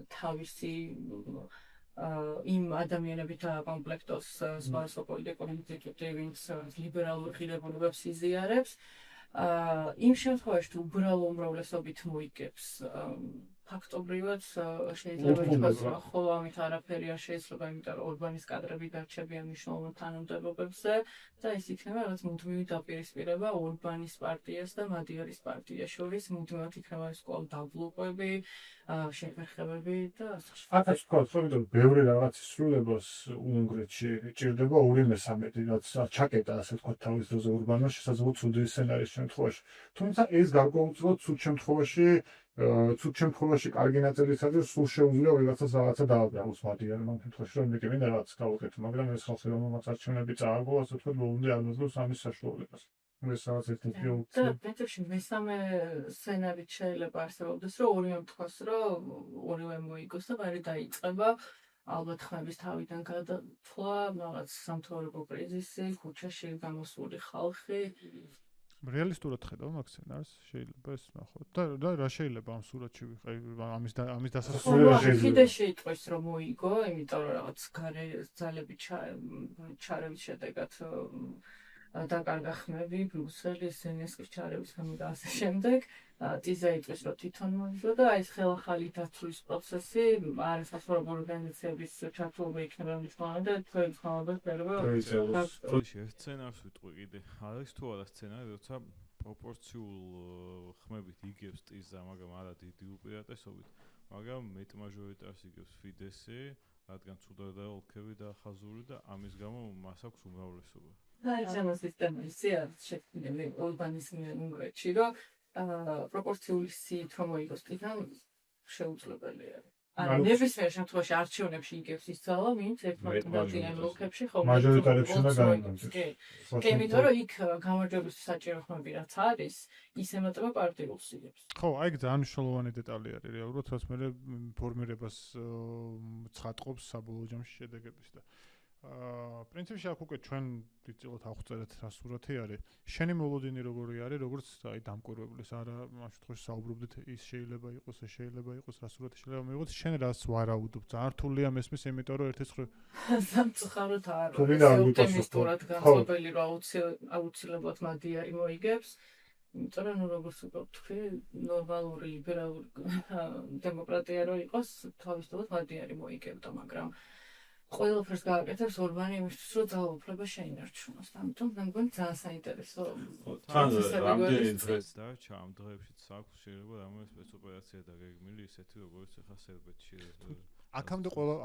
C: თავისი იმ ადამიანებით აკომპლექტოს სხვადასხვა პოლიტიკური ინსტიტუტი, ვინც ლიბერალურ ღირებულებებს იზიარებს. იმ შემთხვევაში თუ უბრალო უმრავლესობით მოიგებს, ფაქტობრივად შეიძლება ითქვას, რომ ხოლო ამით არაფერი არ შეიძლება, იმიტომ რომ ორბანის კადრები დარჩებიან მნიშვნელოვან თანამდებობებზე და ეს იქნება რაღაც მუდმივი დაპირისპირება ორბანის პარტიას და მადიარის პარტიას შორის, მუდმივად იქნება ეს კვლავ დაბლოკები, შეკერხებები და
D: აკაც თქვა, რომ ბევრი რაღაცის სრულებას უნგრეთში ჭირდება 2/3, რაც ჩაკეტა ასე თქვა თავის დროზე ორბანმა შესაძლოა ცუდი სცენარის შემთხვევაში. თუმცა ეს გარკვეულწილად ცუდ შემთხვევაში კარგი ნაწილიც არის, სულ შეუძლია რაღაცა დააბრალოს მადიარმა ამ შემთხვევაში, რომ მე მინდა რაღაც გავუკეთო, მაგრამ ეს ხალხი რომელმაც არჩევნები წააგო, ასე თქვა, ბოლომდე არ მოძლევს ამის საშუალებას. ეს რაღაც ერთ-ერთი
C: და მეცებში მესამე სცენარით შეიძლება არსებობდეს, რომ ორივე თქვას, რომ ორივე მოიგოს და მერე დაიწყება ალბათ ხმების თავიდან გადათვლა, რაღაც სამთავრობო კრიზისი, ქუჩაში გამოსული ხალხი.
B: რეალისტურად ხედავ მაგ სცენარს, შეიძლება ეს ნახოთ. და რა შეიძლება ამ სურათში ვიყავი ამის დასასრულს
C: ფიდეში იტყვის რომ მოიგო, იმიტომ რომ რაღაც გარე ძალები ჩარევის შედეგად დაკარგა ხმები, ბრიუსელის, ზენესკის ჩარევის ხმები და ასე შემდეგ. ტიზა იტყვის რომ თვითონ მოიგო და ეს ხელახალი დაცვის პროცესი არასასწორებო ორგანიზაციების ჩართულობა იქნება მნიშვნელოვანი და თქვენ ხმობთ პერვა.
A: ეს სცენარს ვიტყვი კიდე. არის თუ არა სცენარი, როცა პროპორციულ ხმებით იგებს ტიზა, მაგრამ არა დიდი უპირატესობით, მაგრამ მეტ მაჟორიტარს იგებს ფიდესი, რადგან ცუდად ოლქები და ხაზური და ამის გამო მას აქვს უმრავლესობა.
C: საერთო სისტემა ისეა შექმნილი ორბანის მიერ უნგრეთში, რომ პროპორციული სიით რომ მოიგოს ტიდან შეუძლებელია. ანუ ნებისმიერ შემთხვევაში არჩევნებში იგებს ის ძალა, ვინც ერთმანეთთან ოლქებში ხოლმე
D: მაჟორიტარებში უნდა გაიმარჯვოს.
C: კი, იმიტომ რომ იქ გამარჯვების საჭირო ხმები რაც არის, ის ემატება პარტიულ სიებს.
B: ხო, აი ეს ძალიან მნიშვნელოვანი დეტალი არის რეალურად, რაც მე ფორმირებას ცხადყოფს საბოლოო ჯამში შედეგების და პრინციპში აქ უკვე ჩვენ დიდწილად აღწერეთ რა სურათი არის. შენი მოლოდინი როგორი არის, როგორც აი დამკვირვებლის, არა ამ შემთხვევაში საუბრობდით, ის შეიძლება იყოს, ეს შეიძლება იყოს, რა სურათი შეიძლება მიიღოს, შენ რას ვარაუდობ? ძალიან რთულია მესმის, იმიტომ რომ ერთი ხრი
C: სამწუხაროდ არ არის ოპტიმისტურად განწყობილი, რომ აუცილებლად მადიარი მოიგებს. იმიტომ რომ ნუ როგორც ვთქვი, ნორმალური ლიბერალური დემოკრატია რო იყოს, თავისთავად მადიარი მოიგებდა, მაგრამ ყველაფერს გააკეთებს ორბანი იმისთვის, რომ ძალაუფლება შეინარჩუნოს. ამიტომ მე მგონი ძალიან საინტერესო.
A: თან რამდენი დღეს დარჩა ამ დღეებშიც აქვს შეიძლება რამე სპეცოპერაცია დაგეგმილი ისეთი, როგორც ახლა სერბეთში.
B: აქამდე ყველა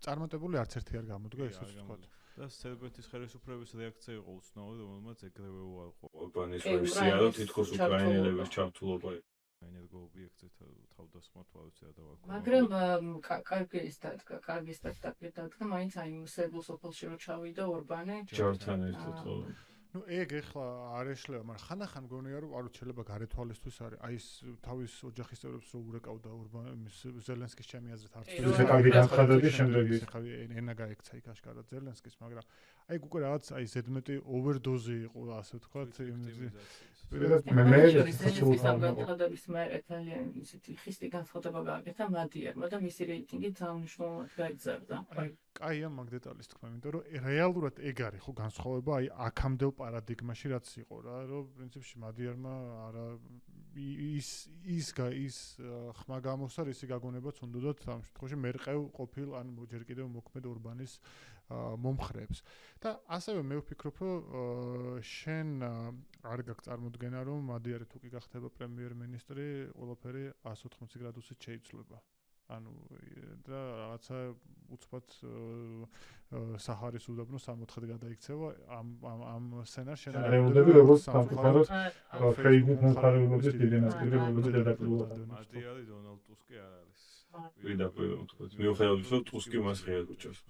B: წარმატებული არც ერთი არ გამოდგა ესე ვთქვათ.
A: და სერბეთის ხელისუფლების რეაქცია იყო უცნაური, რომელმაც ეგრევე უარყო
E: ორბანის ვერსია, რომ თითქოს უკრაინელების ჩართულობა
A: ენერგოობიექტზე თავდასხმა თვალიც გადავაკო.
C: მაგრამ კარგი სტარტაპი მაინც აი სერბულ სოფელში რო ჩავიდა ორბანი.
E: ჯართან ერთად.
B: ნუ ეგ ეხლა არ ეშლება, მაგრამ ხანახან გონია რომ არ შეიძლება გარეთვალისთვის არის. აი ეს თავის ოჯახის წევრებს რო ურეკავდა ზელენსკის ჩემი აზრით არც
D: ესე კარგი განხადების შემდეგ
B: ხა ენა გაიქცა იქ აშკარად ზელენსკის, მაგრამ აი უკვე რაღაც აი ზედმეტი ოვერდოზი იყო ასე ვთქვათ
D: მე
C: განხადების მე ძალიან ისეთი ხისტი განცხადება გააკეთა მადიერმა და მისი რეიტინგი დაუნიშნულად გაიზარდა.
B: კაია მაგ დეტალის თქვა, იმიტომ რომ რეალურად ეგ არის ხო განსხვავება აი აქამდელ პარადიგმაში რაც იყო რა, რომ პრინციპში მადიერმა არა ის ხმა გამოსა რისი გაგონებაც უნდათ ამ შემთხვევაში მერყევ ყოფილ ან ჯერ კიდევ მოქმედ ორბანის მომხრეებს. და ასევე მე ვფიქრობ, რომ შენ არ გაქვს წარმოდგენა, რომ მადიარი თუ კი გახდება პრემიერ-მინისტრი, ყველაფერი 180 გრადუსით შეიცვლება. ანუ და რაღაცა უცბად საჰარის უდაბნო 64-ად გადაიქცევა ამ სცენარს
D: შენარჩუნები როგორც სამწუხაროდ Facebook მომხმარებლობის დიდი ნაწილი როგორც დედაკლუბად.
A: მადიარი დონალდ ტუსკი არ არის.
E: პირდაპირ ვთქვათ, მიუხედავად იმისა, რომ ტუსკი მას ღია გუჩავს.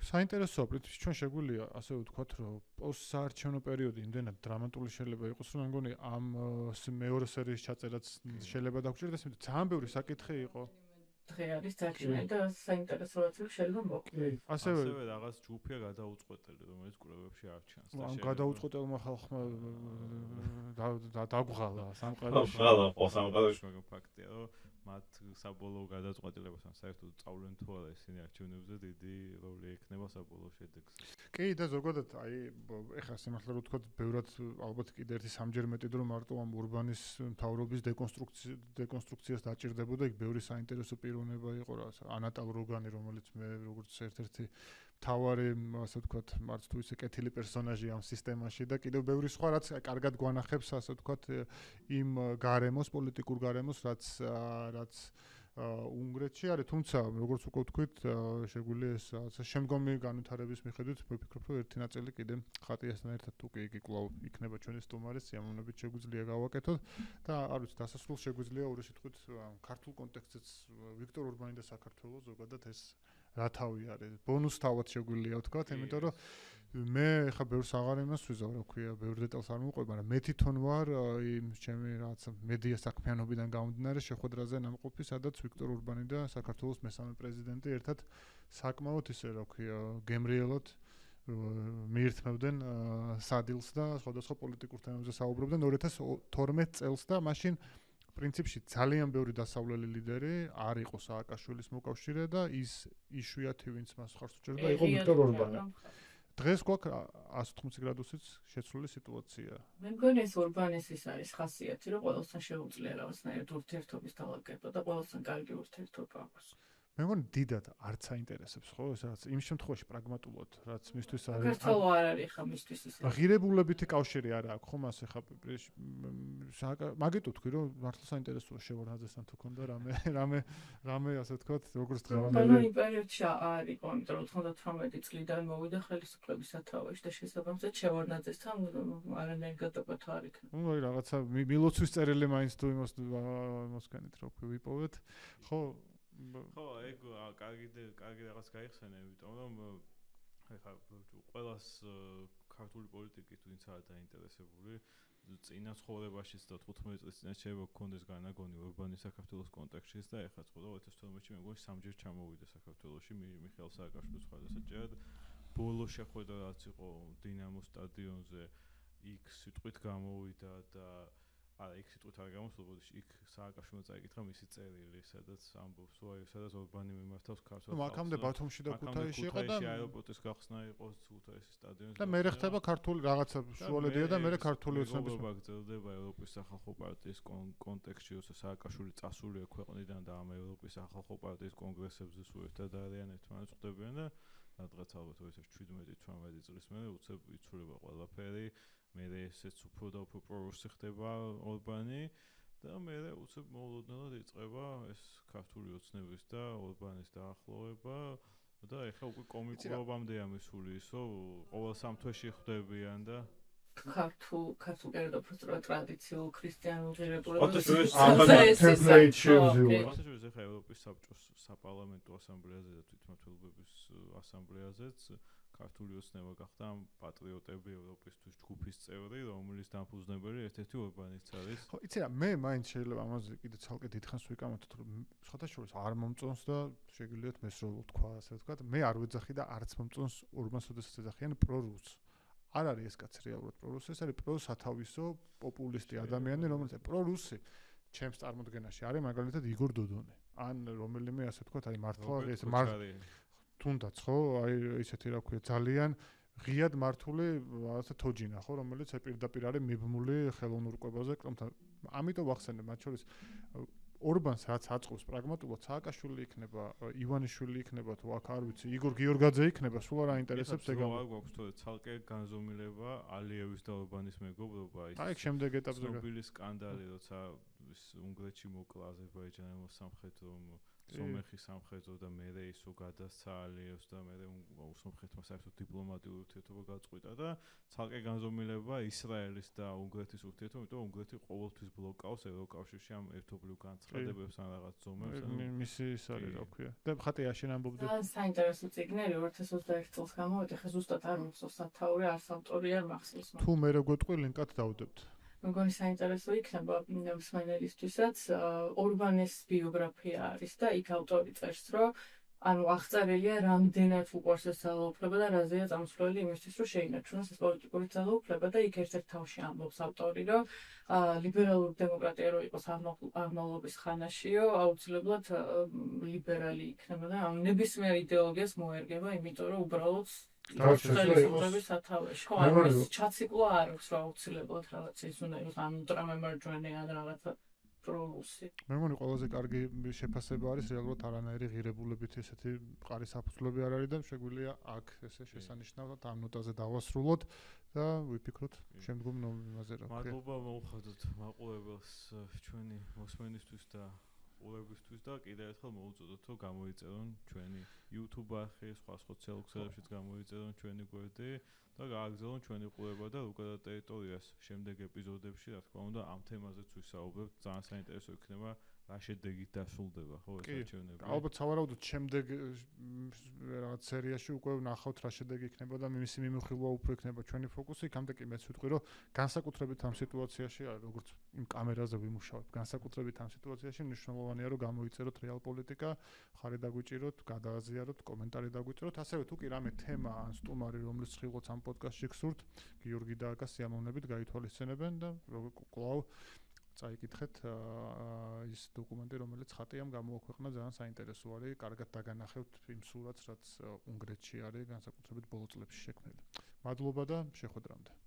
B: საინტერესოა, პრინციპში ჩვენ შეგვიძლია ასე ვთქვათ, რომ პოსტსაარჩევნო პერიოდი იმდენად დრამატული შეიძლება იყოს, რომ მე მგონი ამ მეორე სერიის ჩაწერაც შეიძლება დაგვჭირდეს, იმიტომ ძალიან ბევრი საკითხი იყო.
C: დღე არის ძაჭირე და საინტერესოა შეიძლება მოკლედ.
A: ასევე რაღაც ჯუფია გადაუწყვეტელი, რომელიც კვლევებში არ ჩანს.
B: ამ გადაუწყვეტელმა ხალხმა დაგღალა
E: სამყაროში.
A: მაგრამ ფაქტია, რომ მათ საბოლოო გადაწყვეტილებასთან საერთოდ წავლენ თუ არა ისინი არჩევნებზე დიდი როლი ექნება საბოლოო შედეგს.
B: კი და ზოგადად აი ეხლა სიმართლე რომ ვთქვათ, ბევრად ალბათ კიდე ერთი სამჯერ მეტი დრო მარტო ამ урბანის მთავრობის დეკონსტრუქციას დაჭირდებოდა, იქ ბევრი საინტერესო პიროვნება იყო რა, ანატალ როგანი, რომელიც მე როგორც ერთ-ერთი მთავარი ასე ვთქვათ, მარც თუ ისე კეთილი პერსონაჟი ამ სისტემაში და კიდევ ბევრი სხვა რაც კარგად გვანახებს ასე ვთქვათ იმ გარემოს, პოლიტიკურ გარემოს, რაც უნგრეთში არის, თუმცა როგორც უკვე ვთქვით, შეგვიძლია ეს რაღაცა შემდგომი განვითარების მიხედვით ვფიქრობ, რომ ერთი ნაწილი კიდე ხატიასთან ერთად თუ კი იგი კვლავ იქნება ჩვენი სტუმარი, სიამოვნებით შეგვიძლია გავაკეთოთ და არ ვიცი, დასასრულს შეგვიძლია ორი სიტყვით ქართულ კონტექსტზეც ვიქტორ ორბანი და საქართველოს ზოგადად ეს რა თავი არის, ბონუს თავად შეგვიძლია ვთქვათ, იმიტომ რომ მე ხა ბევრს აღარ იმას ვიზავ, რა ქვია, ბევრ დეტალს არ მოვყვე, მაგრამ მე თვითონ ვარ იმ ჩემი რაღაცა მედია საქმიანობიდან გამომდინარე შეხვედრაზე ნამყოფი, სადაც ვიქტორ ორბანი და საქართველოს მესამე პრეზიდენტი ერთად საკმაოდ ისე, რა ქვია, გემრიელად მიირთმევდნენ სადილს და სხვადასხვა პოლიტიკურ თემებზე საუბრობდნენ 2012 წელს და მაშინ პრინციპში ძალიან ბევრი დასავლელი ლიდერი არ იყო სააკაშვილის მოკავშირე და ის იშვიათი ვინც მას ხარს უჭერდა იყო ვიქტორ ორბანი. დღეს გვაქვს 180 გრადუსით შეცვლილი სიტუაცია.
C: მე მგონი ეს ორბანის ის არის ხასიათი, რომ ყველასთან შეუძლია რაღაცნაირად ურთიერთობის დალაგება და ყველასთან კარგი ურთიერთობა აქვს.
B: მე მგონი დიდად არც აინტერესებს ხო ეს რაც იმ შემთხვევაში პრაგმატულად რაც მისთვის არის
C: საქართველო არ არის ხა მისთვის ისე
B: ღირებულებითი კავშირი არა აქვს ხო მას ხა მაგიტო თქვი რომ მართლა საინტერესოა შევარდნაძესთან თუ ქონდა რამე ასე ვთქვათ როგორც
C: დღევანდელი პერიოდში არ იყო იმიტომ რომ 98 წლიდან მოვიდა ხელისუფლების სათავეში და შესაბამისად შევარდნაძესთან არანაირი გადაკვეთა არ იქნება.
B: ნუ რაღაცა მილოცვის წერილი მაინც თუ იმოსკენით რო ვიპოვეთ ხო
A: ხო, ეგ კარგი რაღაც გაიხსენე, იმიტომ რომ ეხლა ყველას ქართული პოლიტიკით ვინც არის დაინტერესებული, წინა ცხოვრებაშიც და 15 წლის წინათ შეიძლება გქონდეს განაგონი ორბანის საქართველოს კონტექსტშიც და ეხლა ხო 2012-ში მე მგონი სამჯერ ჩამოვიდა საქართველოში მიხეილ სააკაშვილის ხალხსაჯად. ბოლო შეხვედრა რაც იყო დინამოს სტადიონზე, იქ სიტყვით გამოვიდა და არა, იქ სიტყვით არ გამოსულობოდი, იქ სააკაშვილმა წაიკითხა მისი წერილი, სადაც ამბობს, სადაც ორბანი მიმართავს ქართულ ხალხს.
B: აქამდე ბათუმში და ქუთაისში იყო და
A: აეროპორტის გახსნა იყო ქუთაისის სტადიონზე.
B: და მე ხდება ქართული რაღაცა შუალედია და მე ქართული ოცნების
A: გაგრძელდება ევროპის სახალხო პარტიის კონტექსტში, ოსა სააკაშვილი წასულია ქვეყნიდან და ამ ევროპის სახალხო პარტიის კონგრესებზე სულ ერთად არიან, ერთმანეთს ხვდებიან და რაღაც ალბათ 17-18 წლის მერე უცებ იცვლება ყველაფერი. მე ესეც უფრო და უფრო პრორუსი ხდება ორბანი და მე უცებ მოულოდნელად იწყება ეს ქართული ოცნების და ორბანის დაახლოვება და ეხლა უკვე კომიკურობამდე ამისული ისო ყოველ სამთვეში ხვდებიან და
C: ქართულ კერძოფროსტრა ტრადიციულ ქრისტიანულ
D: ოტოშუის
C: ღირებულებას
A: ოტოშუის ეხლა ევროპის საბჭოს საპარლამენტო ასამბლეაზე და თვითმმართველობის ასამბლეაზეც ქართული ოცნება გახდა ამ პატრიოტები ევროპისთვის ჯგუფის წევრი, რომელიც დამფუძნებელი ერთ-ერთი ორბანიც არის.
B: ხო, იცი რა, მე მაინც შეიძლება ამაზე კიდე ცალკე დიდხანს ვიკამათოთ, რომ სხვადასხვა არ მომწონს და შეგიძლიათ მესროლ თქვა, ასე ვთქვათ. მე არ ვეძახი და არც მომწონს ორბანს, ოდესაც ეძახიან პრორუს. არ არის ეს კაც რეალურად პრორუსი, ეს არის პროსათავისო პოპულისტი ადამიანი, რომელიც პრორუსი ჩემს წარმოდგენაში არის მაგალითად იგორ დოდონე. ან რომელიმე ასე ვთქვათ, აი მართლა ეს თუნდაც ხო, აი ისეთი რა ქვია, ძალიან ღიად მართული რაღაცა თოჯინა ხო, რომელიც პირდაპირ არის მიბმული ხელოვნურ კვებაზე, ამიტომ ვახსენებ მათ შორის ორბანს რაც აწყობს პრაგმატულად სააკაშვილი იქნება, ივანიშვილი იქნება თუ აქ არ ვიცი, იგორ გიორგაძე იქნება, სულ არ აინტერესებს ეგ ამ
A: გვაქვს თორე ცალკე განზომილება ალიევის და ორბანის მეგობრობა ის
B: აი შემდეგ ეტაპზე
A: ცნობილი სკანდალი როცა უნგრეთში მოკლა აზერბაიჯანელმა სამხედრომ სომეხის სამხედრო და მერე ისო გადასცა ალიევს და მერე სომხეთმა საერთოდ დიპლომატიური ურთიერთობა გაწყვიტა და ცალკე განზომილება ისრაელის და უნგრეთის ურთიერთობა, იმიტომ უნგრეთი ყოველთვის ბლოკავს ევროკავშირში ამ ერთობლივ განცხადებებს ან რაღაც ზომებს.
B: მისი ის არის რა ქვია. და ხატი აშენ ამბობდე.
C: საინტერესო წიგნები 2021 წელს გამოვიდა, ხე ზუსტად არ მახსოვს სათაური არც ავტორი არ მახსოვს.
B: თუ მე რო გვეტყვი ლინკად დავდებთ.
C: მეგონი საინტერესო იქნება მსმენელისთვისაც ორბანის ბიოგრაფია არის და იქ ავტორი წერს, რომ ანუ აღწერილია რამდენად უყვარს ეს ძალაუფლება და რაზეა წამსვლელი იმისთვის, რომ შეინარჩუნოს ეს პოლიტიკური ძალაუფლება და იქ ერთ-ერთ თავში ამბობს ავტორი, რომ ლიბერალური დემოკრატია რო იყოს აღმავლობის ხანაშიო, აუცილებლად ლიბერალი იქნება და ამ ნებისმიერ იდეოლოგიას მოერგება, იმიტომ რომ უბრალოდ ხელისუფლების სათავეში. ხო, ეს ჩაციკლა არ აქვს რა აუცილებლად რაღაც ის უნდა იყოს ან ულტრამემარჯვენე ან რაღაცა პრორუსი.
B: მე მგონი ყველაზე კარგი შეფასება არის რეალურად არანაირი ღირებულებით ესეთი მყარი საფუძვლები არ არის და შეგვიძლია აქ ესე შესანიშნავად ამ ნოტაზე დავასრულოთ და ვიფიქროთ შემდგომ იმაზე რა.
A: მადლობა მოუხდოთ მაყურებელს ჩვენი მოსმენისთვის და ყურებისთვის და კიდევ ერთხელ მოუწოდოთ რომ გამოიწერონ ჩვენი YouTube არხი, სხვა სოციალურ ქსელებშიც გამოიწერონ ჩვენი გვერდი და გააგრძელონ ჩვენი ყურება და უკანა ტერიტორიას შემდეგ ეპიზოდებში, რა თქმა უნდა, ამ თემაზეც ვისაუბრებთ, ძალიან საინტერესო იქნება რა შედეგით დასრულდება, ხო, ეს არჩევნები.
B: ალბათ სავარაუდოდ შემდეგ რაღაც სერიაში უკვე ვნახავთ რა შედეგი იქნება და მისი მიმოხილვა უფრო იქნება ჩვენი ფოკუსი. იქამდე კი მეც ვიტყვი, რომ განსაკუთრებით ამ სიტუაციაში, როგორც იმ კამერაზე ვიმუშავებ, განსაკუთრებით ამ სიტუაციაში მნიშვნელოვანია, რომ გამოიწეროთ რეალ პოლიტიკა, ხარი დაგვიჭიროთ, გადააზიაროთ, კომენტარი დაგვიწეროთ, ასევე თუ კი რამე თემა ან სტუმარი, რომლის ხილვაც ამ პოდკასტში გსურთ, გიორგი და აკა სიამოვნებით გაითვალისწინებენ და კვლავ წაიკითხეთ ის დოკუმენტი, რომელიც ხატიამ გამოაქვეყნა, ძალიან საინტერესო არის, კარგად დაგანახებთ იმ სურათს, რაც უნგრეთში არის, განსაკუთრებით ბოლო წლებში შექმნილი. მადლობა და შეხვედრამდე.